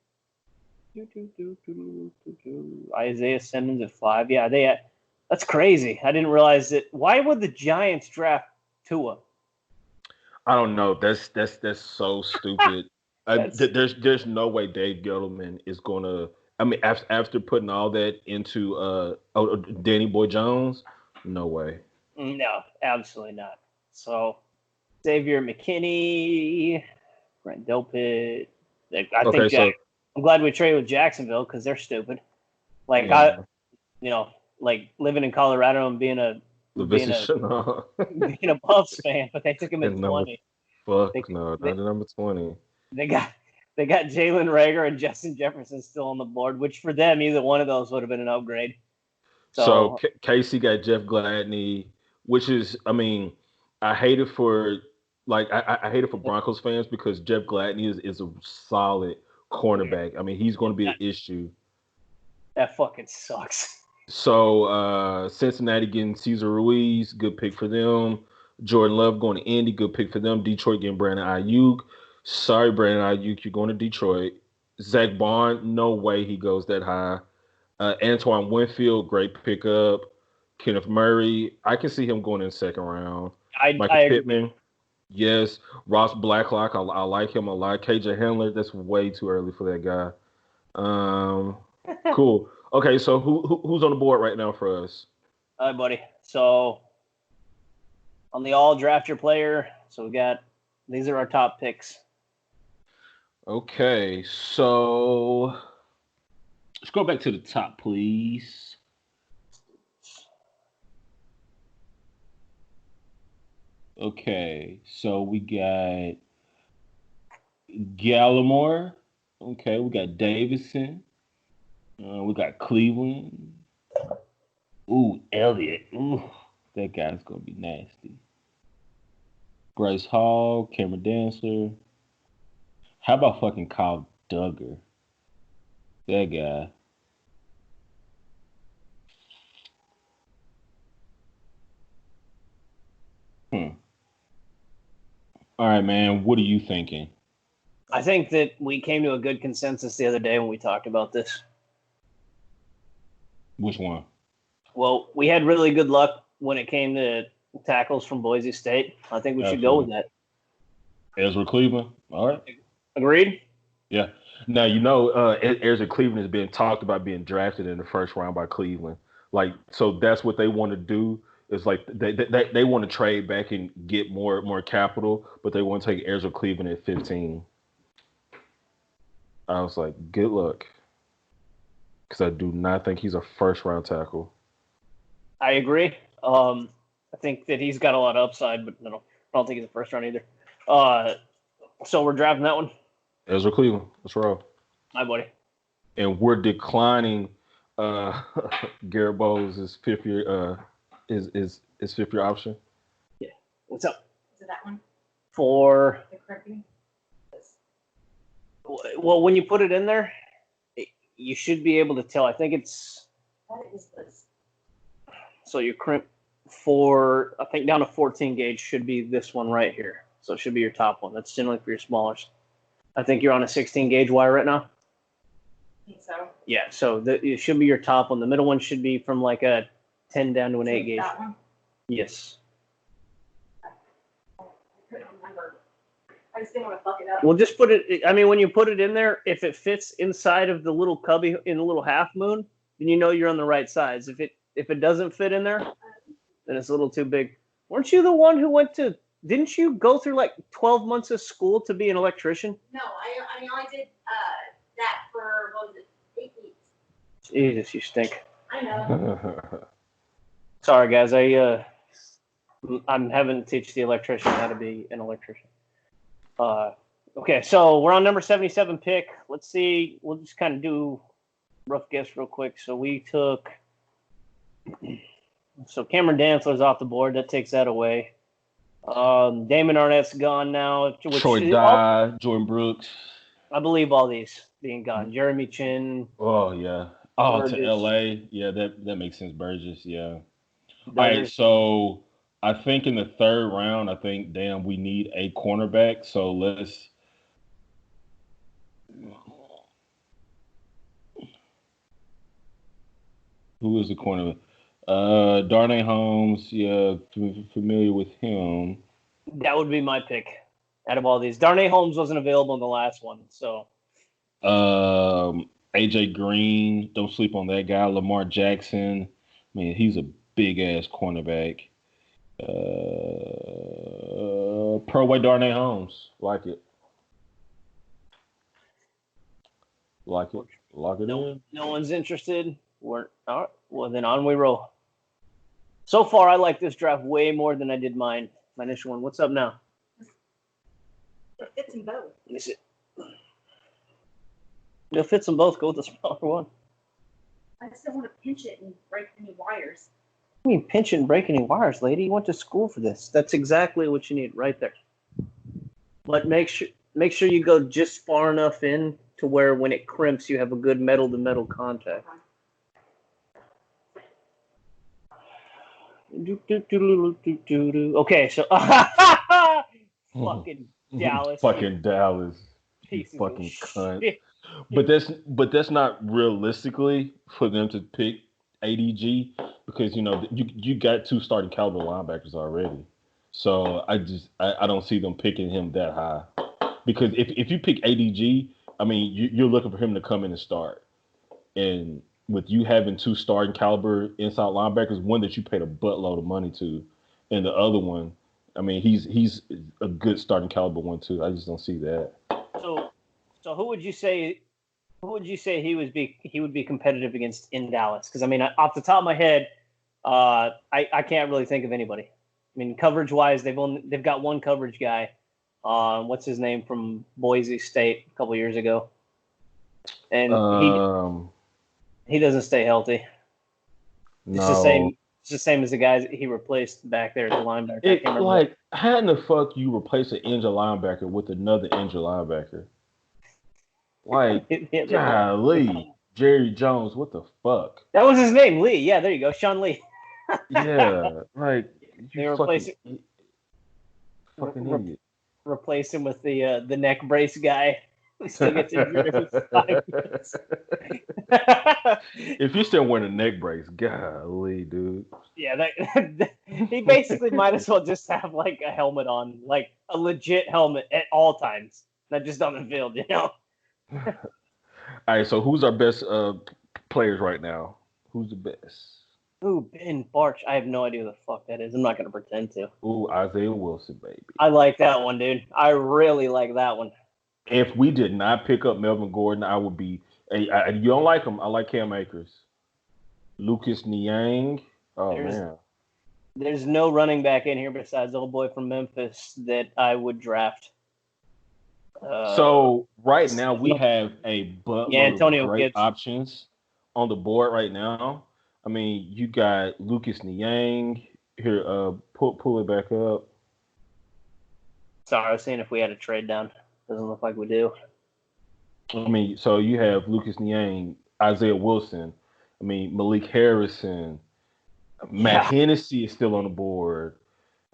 Isaiah Simmons at 5. Yeah, they had. That's crazy. I didn't realize that. Why would the Giants draft Tua? I don't know. That's so stupid. There's no way Dave Gettleman is gonna. I mean, after putting all that into Danny Boy Jones, no way. No, absolutely not. So, Xavier McKinney, Brent Delpit. I'm glad we traded with Jacksonville because they're stupid. Like like living in Colorado and being a Buffs fan, but they took him at 20. Not number 20. They got Jalen Reagor and Justin Jefferson still on the board, which for them, either one of those would have been an upgrade. So So Casey got Jeff Gladney, which is, I mean, I hate it for I hate it for Broncos fans because Jeff Gladney is a solid cornerback. I mean, he's going to be an issue. that fucking sucks. So Cincinnati getting Cesar Ruiz, good pick for them. Jordan Love going to Indy, good pick for them. Detroit getting Brandon Ayuk. Sorry, Brandon Ayuk, you're going to Detroit. Zach Bond, no way he goes that high. Antoine Winfield, great pickup. Kenneth Murray, I can see him going in the second round. Michael I Pittman, yes. Ross Blacklock, I like him a lot. KJ Handler, that's way too early for that guy. Cool. Okay, so who's on the board right now for us? All right, buddy. So on the all draft your player. So these are our top picks. Okay, so let's go back to the top, please. Okay, so we got Gallimore. Okay, we got Davidson. We got Cleveland. Ooh, Elliott. Ooh, that guy's gonna be nasty. Bryce Hall, Cameron Dancer. How about fucking Kyle Duggar? That guy. All right, man. What are you thinking? I think that we came to a good consensus the other day when we talked about this. Which one? Well, we had really good luck when it came to tackles from Boise State. I think we should go with that. Ezra Cleveland. All right. Agreed? Yeah. Now, Ezra Cleveland has been talked about being drafted in the first round by Cleveland. So that's what they want to do. It's like they want to trade back and get more capital, but they want to take Ezra Cleveland at 15. I was like, good luck. Because I do not think he's a first-round tackle. I agree. I think that he's got a lot of upside, but no, I don't think he's a first round either. So we're drafting that one. Ezra Cleveland. Let's roll. Hi, buddy. And we're declining Garrett Bowles' fifth year his fifth year option. Yeah. What's up? Is it that one? For The Kirby? well, when you put it in there, you should be able to tell. I think it's. What is this? So your crimp for, I think down to 14 gauge should be this one right here. So it should be your top one. That's generally for your smallers. I think you're on a 16 gauge wire right now. I think so. Yeah, so it should be your top one. The middle one should be from like a 10 down to an 8 gauge. That one? Yes. I couldn't remember. I just didn't want to fuck it up. Well, just put it, I mean, when you put it in there, if it fits inside of the little cubby in the little half moon, then you know you're on the right size. If it doesn't fit in there, then it's a little too big. Weren't you the one who didn't you go through like 12 months of school to be an electrician? No, I mean, I did that for, what was it, 8 weeks. Jesus, you stink. I know. Sorry, guys. I'm having to teach the electrician how to be an electrician. Okay, so we're on number 77 pick. Let's see. We'll just kind of do rough guess real quick. So we took... So Cameron Dantzler's off the board. That takes that away. Damon Arnett's gone now. Troy Dye, Jordan Brooks. I believe all these being gone. Jeremy Chin. Oh, yeah. Oh, Burgess. to L.A. Yeah, that makes sense. Burgess, yeah. All right, so I think in the third round, we need a cornerback. So let's... Who is the cornerback? Darnay Holmes, yeah, familiar with him. That would be my pick out of all these. Darnay Holmes wasn't available in the last one, so. AJ Green, don't sleep on that guy. Lamar Jackson, I mean, he's a big ass cornerback. Pro Way Darnay Holmes, like it. Lock it in. No one's interested. All right. Well, then on we roll. So far, I like this draft way more than I did my initial one. What's up now? It fits in both. Let me see. It fits them both. Go with the smaller one. I just don't want to pinch it and break any wires. I mean, pinch it and break any wires, lady. You went to school for this. That's exactly what you need right there. But make sure you go just far enough in to where when it crimps, you have a good metal to metal contact. Okay, so fucking Dallas, fucking Dallas, you fucking cunt. But that's not realistically for them to pick ADG because you got 2 starting caliber linebackers already. So I don't see them picking him that high because if you pick ADG, I mean you're looking for him to come in and start, and with you having 2 starting caliber inside linebackers, one that you paid a buttload of money to, and the other one, I mean he's a good starting caliber one too. I just don't see that. So who would you say he would be competitive against in Dallas? Because I mean, off the top of my head, I can't really think of anybody. I mean, coverage wise, they've got one coverage guy. What's his name from Boise State a couple years ago, and he doesn't stay healthy. It's the same as the guys he replaced back there at the linebacker. How in the fuck you replace an injured linebacker with another injured linebacker? Like, golly, Jerry Jones, what the fuck? That was his name, Lee. Yeah, there you go, Sean Lee. Yeah, like they replaced fucking idiot. Replace him with the neck brace guy. He still gets injured every 5 minutes. If you're still wearing a neck brace, golly, dude. Yeah, he basically might as well just have like a helmet on, like a legit helmet at all times, not just on the field, All right, so who's our best players right now? Who's the best? Ooh, Ben Barch. I have no idea who the fuck that is. I'm not going to pretend to. Ooh, Isaiah Wilson, baby. I like that one, dude. I really like that one. If we did not pick up Melvin Gordon, I would be. You don't like him. I like Cam Akers. Lucas Niang. Oh, man. There's no running back in here besides old boy from Memphis that I would draft. So right now we have a buttload of great Gibbs. options on the board right now. I mean, you got Lucas Niang here. Pull it back up. Sorry, I was seeing if we had a trade down. Doesn't look like we do. I mean, so you have Lucas Niang, Isaiah Wilson. I mean, Malik Harrison, Matt Hennessy is still on the board.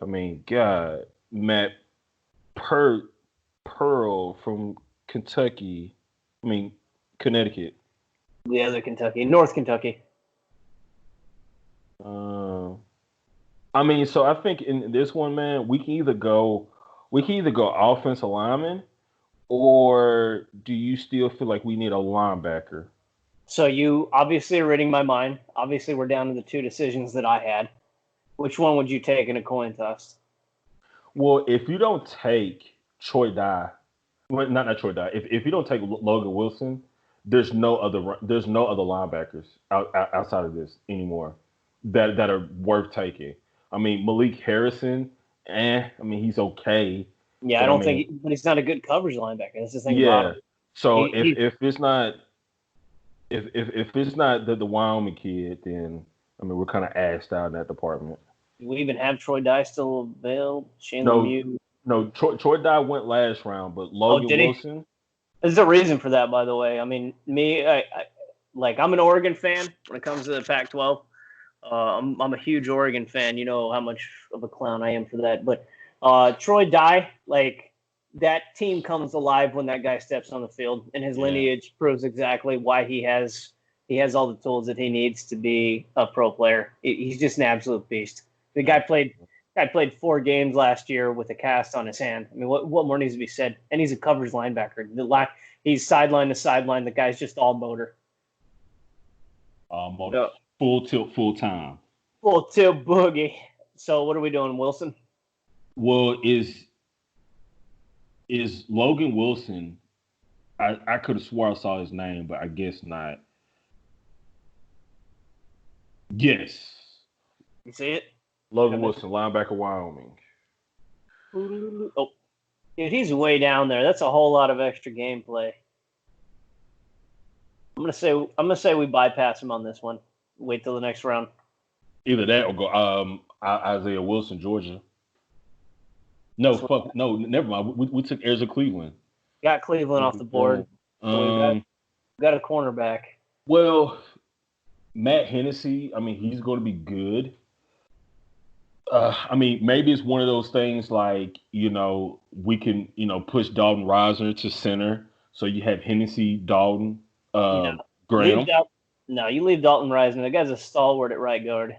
I mean, God, Matt Pearl from Kentucky. I mean, Connecticut. The other Kentucky, North Kentucky. I mean, so I think in this one, man, we can either go offensive lineman, or do you still feel like we need a linebacker? So you obviously are reading my mind. Obviously, we're down to the 2 decisions that I had. Which one would you take in a coin toss? Well, if you don't take Troy Dye, well, not Troy Dye. If you don't take Logan Wilson, there's no other linebackers outside of this anymore that are worth taking. I mean, Malik Harrison, I mean, he's okay. Yeah, but he's not a good coverage linebacker. That's the thing. Yeah. About him. So if it's not the Wyoming kid, then I mean we're kind of assed out in that department. Do we even have Troy Dye still available? No, Troy Dye went last round, but Logan Wilson. There's a reason for that, by the way. I mean, I'm an Oregon fan when it comes to the Pac-12. I'm a huge Oregon fan. You know how much of a clown I am for that. But Troy Dye, like, that team comes alive when that guy steps on the field, and his lineage proves exactly why he has all the tools that he needs to be a pro player. He's just an absolute beast. The guy played 4 games last year with a cast on his hand. I mean, what more needs to be said? And he's a coverage linebacker. He's sideline to sideline. The guy's just all motor. Full tilt, full time. Full tilt boogie. So what are we doing, Wilson? Well, is Logan Wilson? I could have swore I saw his name, but I guess not. Yes. You see it? Logan Wilson, linebacker, Wyoming. Oh, dude, he's way down there. That's a whole lot of extra gameplay. I'm gonna say we bypass him on this one. Wait till the next round. Either that or go Isaiah Wilson, Georgia. No, fuck, no, never mind. We took Ezra Cleveland. Got Cleveland off the board. So we've got a cornerback. Well, Matt Hennessy, I mean, he's going to be good. I mean, maybe it's one of those things like, we can, push Dalton Risner to center. So you have Hennessy, Dalton, Graham. You leave Dalton Risner. That guy's a stalwart at right guard.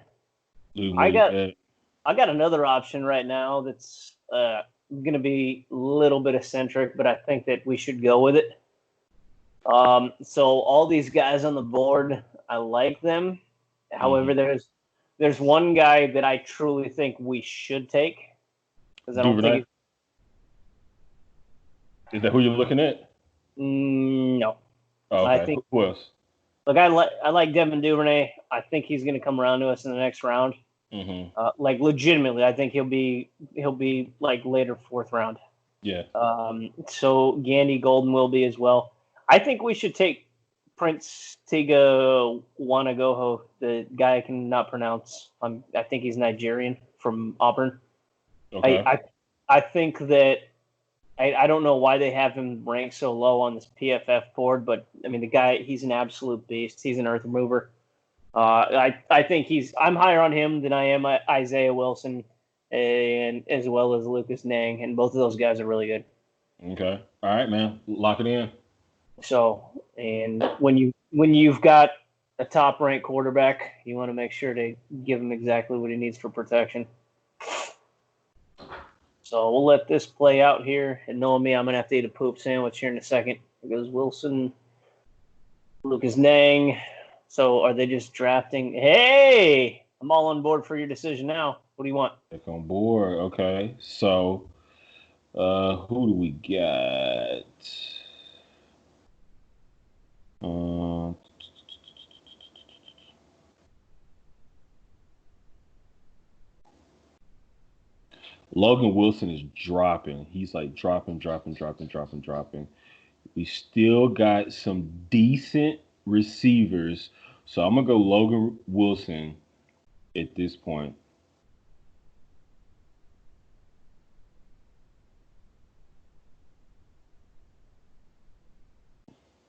I got another option right now that's going to be a little bit eccentric, but I think that we should go with it. So all these guys on the board, I like them. However, there's one guy that I truly think we should take because I don't think is that who you're looking at? No. Oh, okay. Who else? Look, I like Devin Duvernay. I think he's going to come around to us in the next round. Like legitimately, I think he'll be like later fourth round. Yeah. So Gandy Golden will be as well. I think we should take Prince Tiga Wanagoho, the guy I cannot pronounce. I think he's Nigerian from Auburn. Okay. I think that I don't know why they have him ranked so low on this PFF board, but I mean the guy, he's an absolute beast. He's an earth mover. I think I'm higher on him than I am Isaiah Wilson, and as well as Lucas Nang, and both of those guys are really good. Okay. All right, man. Lock it in. So, and when you've got a top-ranked quarterback, you want to make sure to give him exactly what he needs for protection. So we'll let this play out here. And knowing me, I'm going to have to eat a poop sandwich here in a second. Here goes Wilson, Lucas Nang. So are they just drafting? Hey, I'm all on board for your decision now. What do you want? Take on board. Okay. So who do we got? Logan Wilson is dropping. He's like dropping. We still got some decent receivers. So I'm going to go Logan Wilson at this point.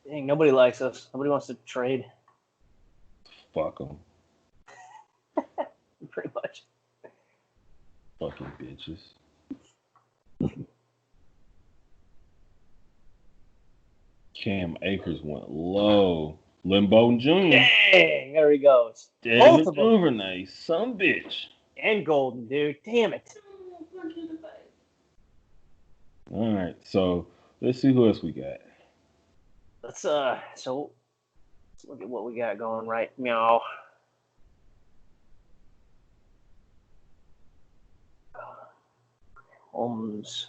Dang, nobody likes us. Nobody wants to trade. Fuck them. Pretty much. Fucking bitches. Cam Akers went low. Lynn Bowden Jr. Dang, there he goes. Both of them. Duvernay, some bitch. And Golden, dude. Damn it. All right, so let's see who else we got. Let's look at what we got going right now. Holmes.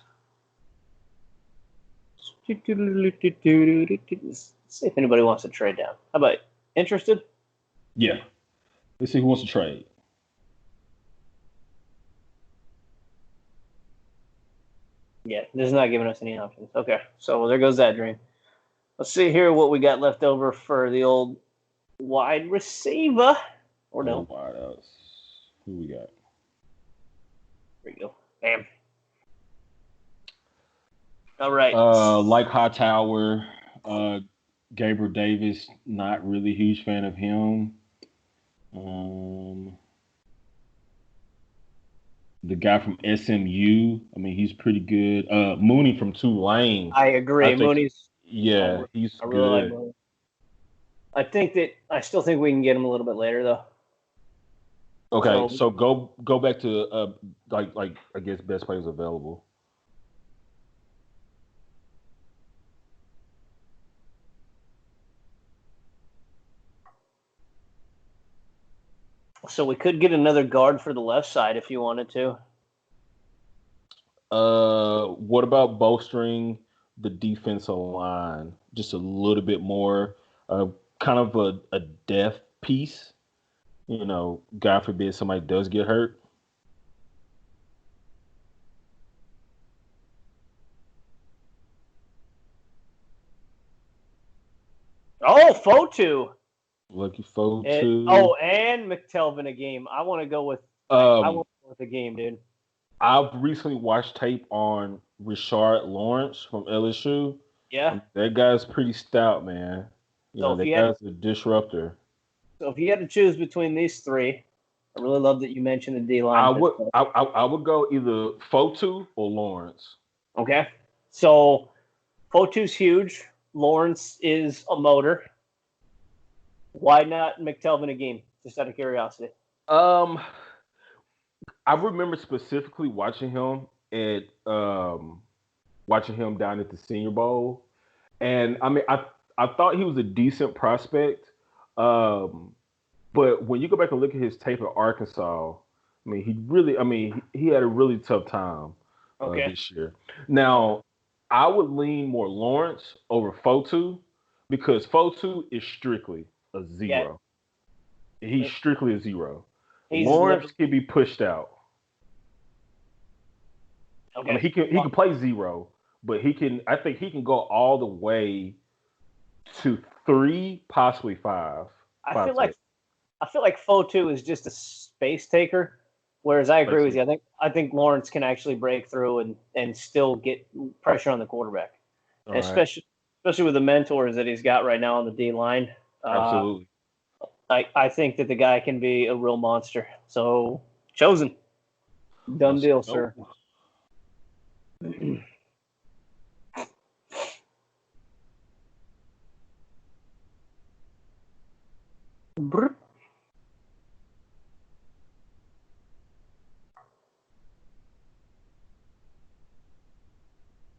Let's see if anybody wants to trade down. How about interested? Yeah. Let's see who wants to trade. Yeah, this is not giving us any options. Okay, so there goes that dream. Let's see here what we got left over for the old wide receiver. Or no. Wideouts. Who we got? There you go. Bam. All right. Like Hightower, Gabriel Davis, not really a huge fan of him. The guy from SMU, I mean, he's pretty good. Mooney from Tulane. I agree. Mooney's. Yeah, he's I really like Mooney. I still think we can get him a little bit later, though. Okay, so go back to like I guess best players available. So we could get another guard for the left side if you wanted to. What about bolstering the defensive line just a little bit more? Kind of a depth piece. You know, God forbid somebody does get hurt. Oh, Fotu. Lucky Fotu. And McTelvin a game. I want to go with the game, dude. I've recently watched tape on Richard Lawrence from LSU. Yeah. That guy's pretty stout, man. That guy's a disruptor. So if you had to choose between these three, I really love that you mentioned the D line. I would go either Fotu or Lawrence. Okay. So Fotu's huge. Lawrence is a motor. Why not McTelvin a game? Just out of curiosity. I remember specifically watching him down at the Senior Bowl, and I mean I thought he was a decent prospect, but when you go back and look at his tape at Arkansas, I mean he had a really tough time this year. Now I would lean more Lawrence over Fotu because Fotu is strictly a zero. Yeah. He's strictly a zero. Lawrence can be pushed out. Okay. I mean, he can play zero, but I think he can go all the way to 3, possibly 5. I feel like Fotu is just a space taker, whereas I agree with you. I think Lawrence can actually break through and still get pressure on the quarterback, especially with the mentors that he's got right now on the D line. Absolutely. I think that the guy can be a real monster. So, chosen. Done deal, sir.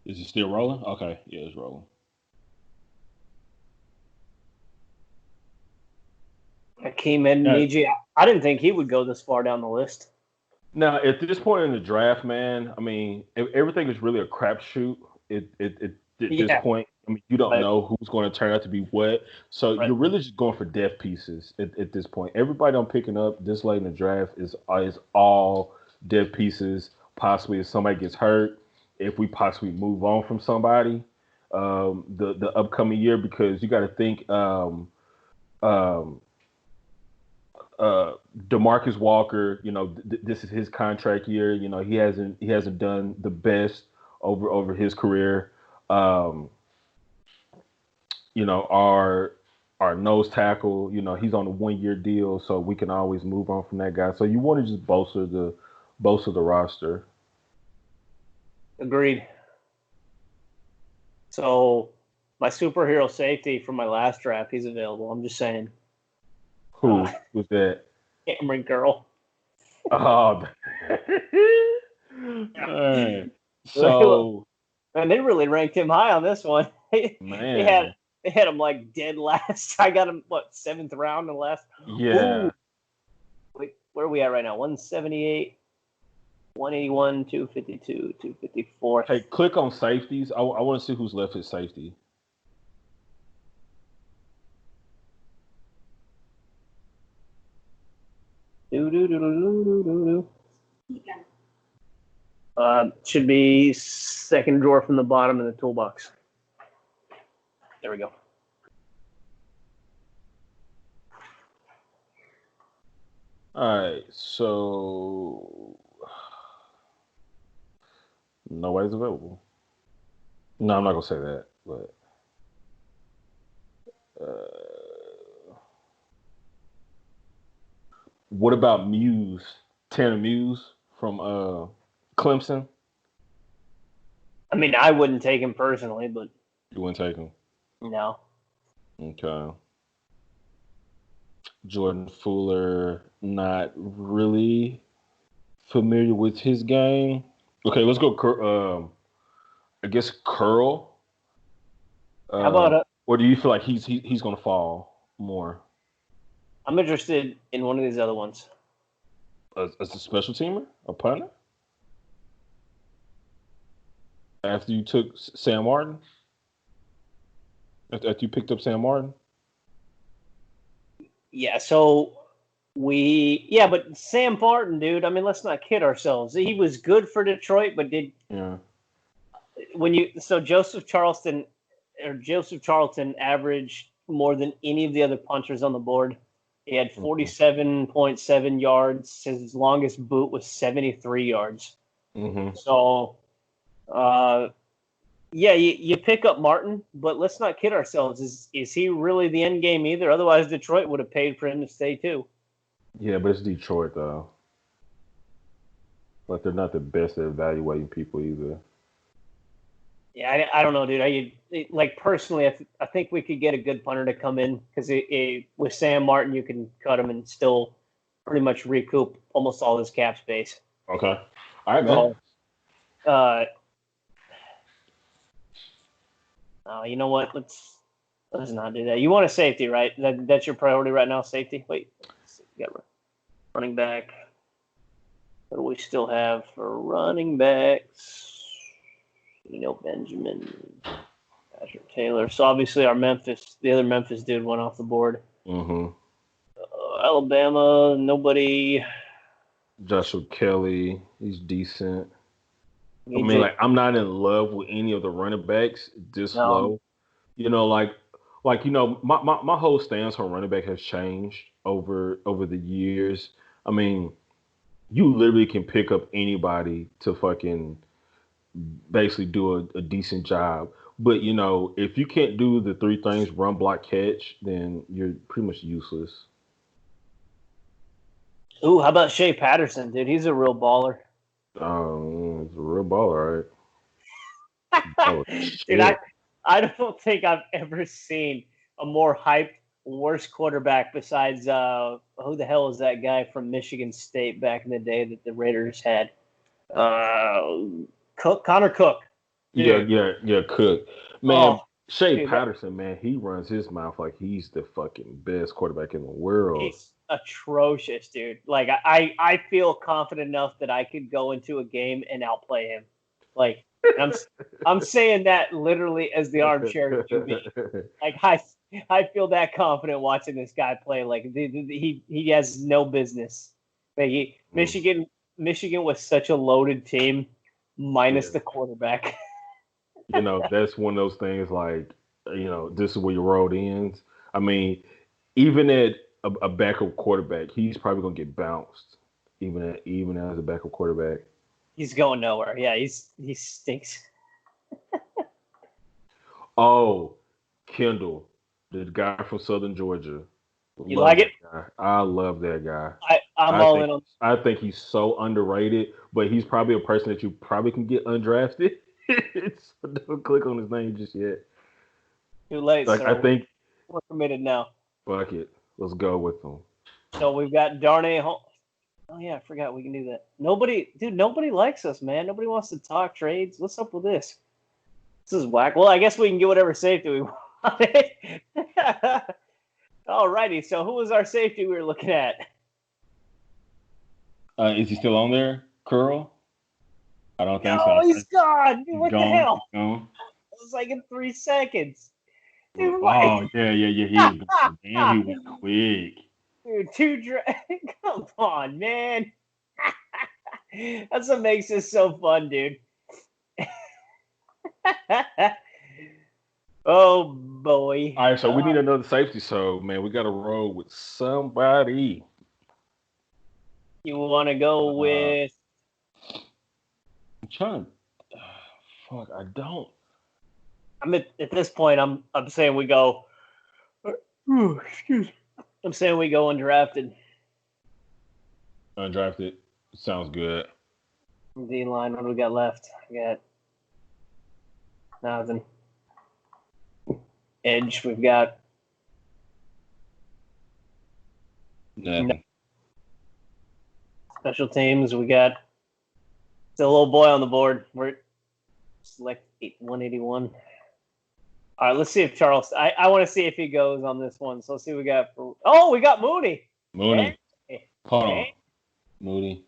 Is it still rolling? Okay. Yeah, it's rolling. Hakeem Edniji. I didn't think he would go this far down the list. Now, at this point in the draft, man, I mean, everything is really a crapshoot. At this point, I mean, you don't know who's going to turn out to be what. So you're really just going for depth pieces at this point. Everybody I'm picking up this late in the draft is all depth pieces. Possibly if somebody gets hurt, if we possibly move on from somebody, the upcoming year, because you got to think. DeMarcus Walker, this is his contract year. He hasn't done the best over his career. Our nose tackle, he's on a 1-year deal, so we can always move on from that guy. So you want to just bolster the roster. Agreed. So my superhero safety from my last draft, he's available. I'm just saying. Who was that? Cameron Curl. Oh, man. So, and they really ranked him high on this one. Man, they had him like dead last. I got him 7th round in the last. Yeah. Wait, where are we at right now? 178, 181, 252, 254. Hey, click on safeties. I want to see who's left at safety. Should be second drawer from the bottom in the toolbox. There we go. All right, so nobody's available. No, I'm not gonna say that, but what about Muse? Tanner Muse from Clemson? I mean, I wouldn't take him personally, but you wouldn't take him? No. Okay. Jordan Fuller, not really familiar with his game. Okay, let's go. I guess Curl. How about it? Or do you feel like he's going to fall more? I'm interested in one of these other ones. As a special teamer, a punter. After you took Sam Martin. After you picked up Sam Martin. Yeah, so but Sam Martin, dude, I mean, let's not kid ourselves. He was good for Detroit, but Joseph Charlton averaged more than any of the other punters on the board. He had Mm-hmm. 47.7 yards. His longest boot was 73 yards. Mm-hmm. So, yeah, you pick up Martin, but let's not kid ourselves. Is he really the end game either? Otherwise, Detroit would have paid for him to stay too. Yeah, but it's Detroit though. Like they're not the best at evaluating people either. Yeah, I don't know, dude. Like personally, I think we could get a good punter to come in because with Sam Martin, you can cut him and still pretty much recoup almost all his cap space. Okay. All right, man. So, you know what? Let's not do that. You want a safety, right? That's your priority right now, safety. Wait, we got running back. What do we still have for running backs? Benjamin, Patrick Taylor. So obviously the other Memphis dude went off the board. Mm-hmm. Alabama, nobody. Joshua Kelly, he's decent. I AJ, mean, like I'm not in love with any of the running backs this low. You know, my whole stance on running back has changed over the years. I mean, you literally can pick up anybody to fucking basically do a decent job. But you know, if you can't do the three things, run, block, catch, then you're pretty much useless. Ooh, how about Shea Patterson, dude? He's a real baller. It's a real baller, right? Oh Dude, shit! I don't think I've ever seen a more hyped, worse quarterback besides who the hell is that guy from Michigan State back in the day that the Raiders had? Connor Cook. Dude. Yeah. Cook, man. Oh, Shea dude, Patterson, man, he runs his mouth like he's the fucking best quarterback in the world. he's atrocious, dude. Like I feel confident enough that I could go into a game and outplay him. Like I'm saying that literally as the armchair QB. Like I feel that confident watching this guy play. Like he has no business. Like Michigan was such a loaded team, minus Yeah. the quarterback. You know, that's one of those things like, you know, this is where your road ends. I mean, even at a backup quarterback, he's probably gonna get bounced. Even as a backup quarterback. He's going nowhere. Yeah, he stinks. Oh, Kendall, the guy from Southern Georgia. You like it? That guy. I love that guy. I'm I all think in on. I think he's so underrated, but he's probably a person that you probably can get undrafted. So don't click on his name just yet. Too late, Like I sir. think, We're committed now. fuck it, let's go with him. So we've got Darnay Hall. Oh yeah, I forgot we can do that. Nobody likes us, man. Nobody wants to talk trades. What's up with this? This is whack. Well, I guess we can get whatever safety we want. Alrighty. So who was our safety we were looking at? Is he still on there, Curl? I don't think Oh, so. he's gone. Dude, what the hell? Gone. It was like in 3 seconds. Dude, Oh yeah. He is gone. Damn, he went quick. Dude, come on, man. That's what makes this so fun, dude. Oh boy. All right, so we need another safety. So man, we got to roll with somebody. You want to go with? I'm trying. Fuck, I don't. I'm at this point. I'm saying we go. Excuse me. I'm saying we go undrafted. Undrafted. Sounds good. D line. What do we got left? We got nothing. Edge. We've got Nothing. special teams. We got still a little boy on the board. We're select 181. All right, let's see if Charles. I want to see if he goes on this one. So let's see what we got. We got Mooney. Mooney. Hey. Hold on. Mooney.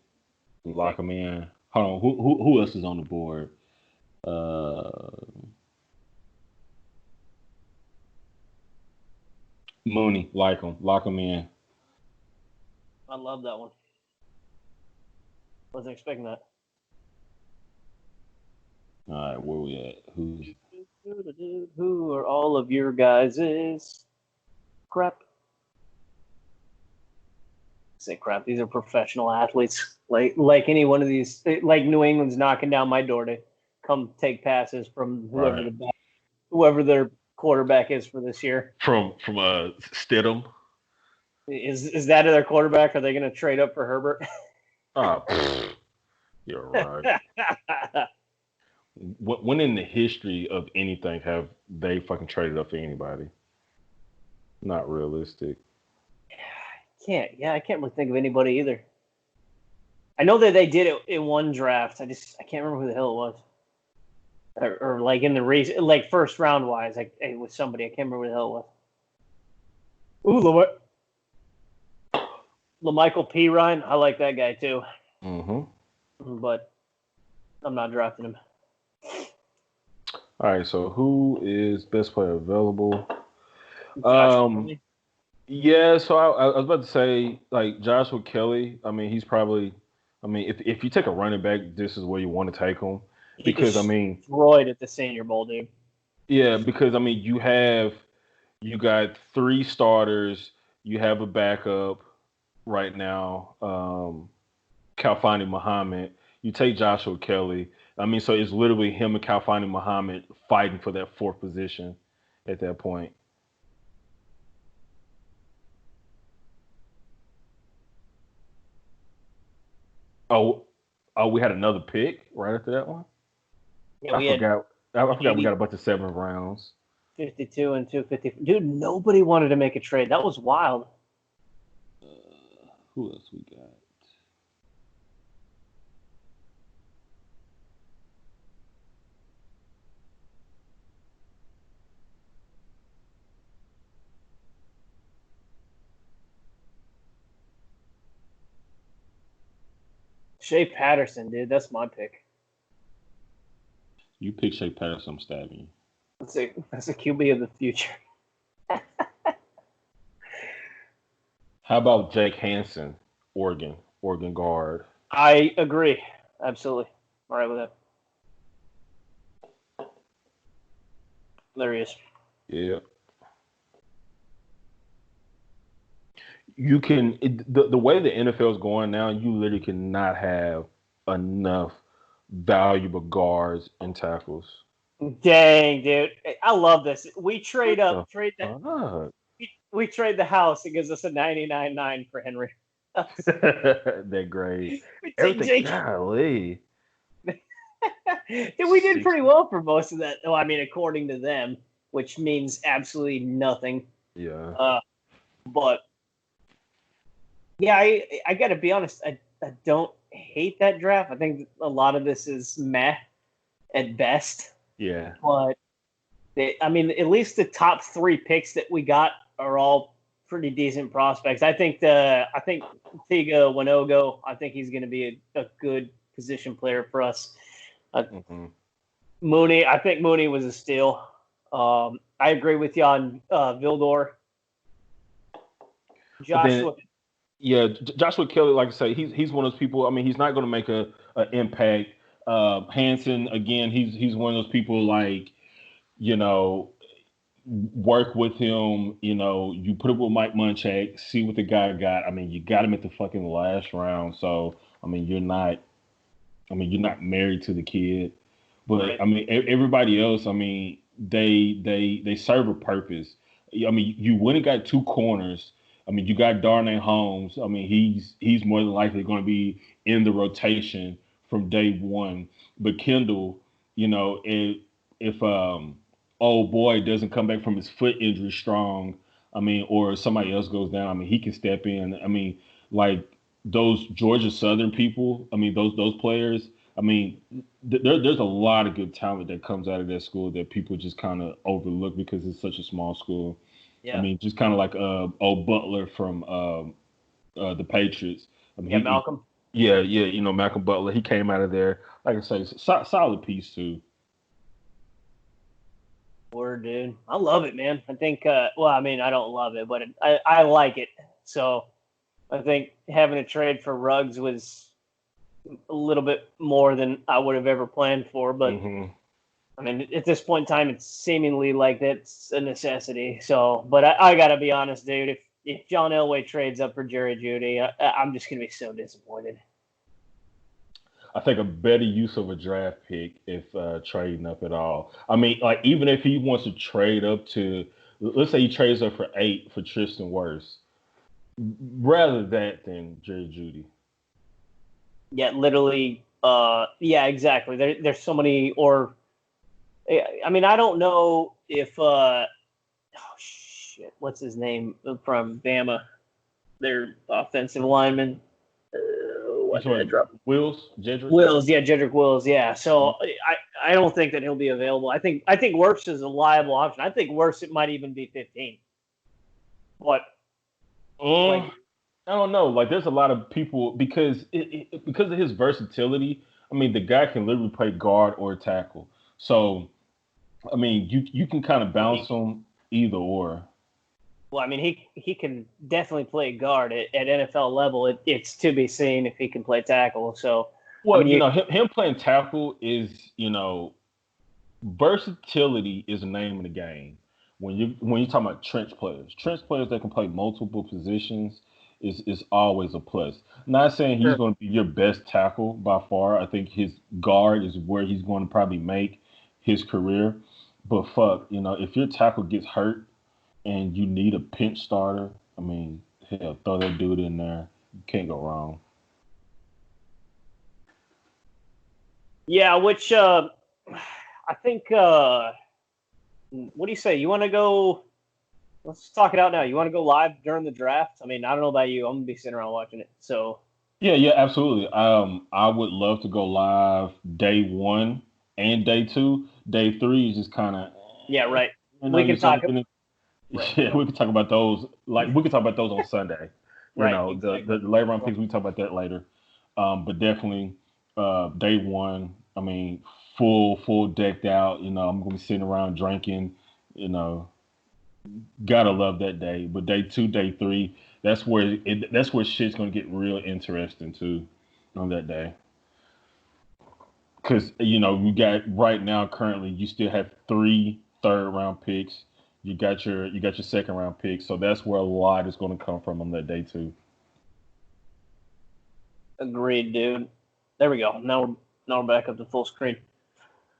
Lock him in. Hold on. Who else is on the board? Mooney. Like him. Lock him in. I love that one. Wasn't expecting that. All right, where we at? Who are all of your guys? crap. Say crap. These are professional athletes. Like any one of these. Like New England's knocking down my door to come take passes from whoever their quarterback is for this year. From Stidham. Is that their quarterback? Are they going to trade up for Herbert? Oh, you're right. When in the history of anything have they fucking traded up for anybody? Not realistic. I can't really think of anybody either. I know that they did it in one draft. I can't remember who the hell it was. Or like in the race, like first round wise, it was somebody. I can't remember who the hell it was. Ooh, LaMichael P. Ryan. I like that guy too. Mm-hmm. But I'm not drafting him. All right, so who is best player available? Yeah, so I was about to say like Joshua Kelly. I mean, he's probably. I mean, if you take a running back, this is where you want to take him because I mean, destroyed at the Senior Bowl, dude. Yeah, because I mean, you got 3 starters, you have a backup right now, Kalfani Muhammad. You take Joshua Kelly. I mean, so it's literally him and Kalfani Muhammad fighting for that 4th position at that point. Oh, we had another pick right after that one. Yeah, I forgot we got a bunch of 7th rounds. 52 and 250. Dude, nobody wanted to make a trade. That was wild. Who else we got? Shea Patterson, dude. That's my pick. You pick Shea Patterson, I'm stabbing you. That's a QB of the future. How about Jake Hansen, Oregon guard? I agree. Absolutely. All right with that. There he is. Yeah. You can the way the NFL is going now, you literally cannot have enough valuable guards and tackles. Dang, dude. I love this. We trade up, we trade the house. It gives us a 99.9 for Henry. That grade. Everything, golly. Dude, we did pretty well for most of that. Oh, I mean, according to them, which means absolutely nothing. Yeah. But yeah, I got to be honest. I don't hate that draft. I think a lot of this is meh at best. Yeah. But I mean, at least the top 3 picks that we got are all pretty decent prospects. I think Tiga Winogo, I think he's going to be a good position player for us. Mooney, I think Mooney was a steal. I agree with you on Vildor. Joshua. Joshua Kelly, like I say, he's one of those people. I mean, he's not going to make an impact. Hansen, again, he's one of those people like, work with him. You put up with Mike Munchak, see what the guy got. I mean, you got him at the fucking last round, so I mean, you're not married to the kid, but right. I mean, everybody else, I mean, they serve a purpose. I mean, you went and got 2 corners. I mean, you got Darnay Holmes. I mean, he's more than likely going to be in the rotation from day one. But Kendall, if old boy doesn't come back from his foot injury strong, I mean, or somebody else goes down, I mean, he can step in. I mean, like those Georgia Southern people, I mean, those players, I mean, there's a lot of good talent that comes out of that school that people just kind of overlook because it's such a small school. Yeah. I mean, just kind of like old Butler from the Patriots. I mean, Malcolm. Malcolm Butler. He came out of there, like I say, solid piece too. Word, dude. I love it, man. I think. Well, I mean, I don't love it, but I like it. So I think having a trade for Ruggs was a little bit more than I would have ever planned for, but I mean, at this point in time, it's seemingly like that's a necessity. So, but I gotta be honest, dude. If John Elway trades up for Jerry Jeudy, I'm just gonna be so disappointed. I think a better use of a draft pick if trading up at all. I mean, like even if he wants to trade up to, let's say he trades up for 8 for Tristan Wirfs, rather that than Jerry Judy. Yeah, literally. Yeah, exactly. There's so many. Or, I mean, I don't know if. Oh shit, what's his name from Bama? Their offensive lineman. What Which did I one? drop? Wills, Jedrick. Wills, yeah, Jedrick Wills, yeah. So I don't think that he'll be available. I think Wirfs is a liable option. I think Wirfs it might even be 15. But like, I don't know. Like, there's a lot of people because of his versatility. I mean, the guy can literally play guard or tackle. So, I mean, you can kind of bounce him either or. well, I mean, he can definitely play guard at NFL level. It's to be seen if he can play tackle. So, I Well, mean, him playing tackle is, versatility is the name of the game. When you talk about trench players that can play multiple positions is always a plus. Not saying he's sure. going to be your best tackle by far. I think his guard is where he's going to probably make his career. But fuck, if your tackle gets hurt and you need a pinch starter, I mean, hell, throw that dude in there. You can't go wrong. Yeah, which I think. What do you say? You want to go? Let's talk it out now. You want to go live during the draft? I mean, I don't know about you. I'm gonna be sitting around watching it. So Yeah, absolutely. I would love to go live day 1 and day 2. Day 3 is just kind of, yeah, right. We you're can sort talk. of getting. Right, Yeah, we could talk about those. Like we could talk about those on Sunday. right, The later round picks. We can talk about that later. But definitely, day 1. I mean, full decked out. I'm gonna be sitting around drinking. You know, gotta love that day. But day 2, day 3, that's where shit's gonna get real interesting too on that day. Because we got right now currently you still have 3 third round picks. You got your second round pick, so that's where a lot is going to come from on that day too. agreed, dude. There we go. Now we're back up to full screen.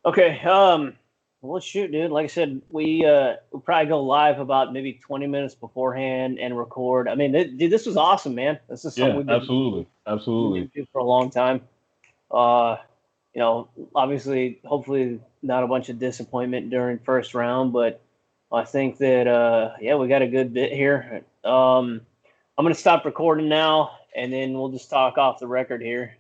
Okay. Well, let's shoot, dude. Like I said, we'll probably go live about maybe 20 minutes beforehand and record. I mean, dude, this was awesome, man. This is something Yeah, we've been absolutely, meaning absolutely. to do for a long time. Uh, obviously, hopefully, not a bunch of disappointment during first round, but I think that yeah, we got a good bit here. I'm gonna stop recording now, and then we'll just talk off the record here.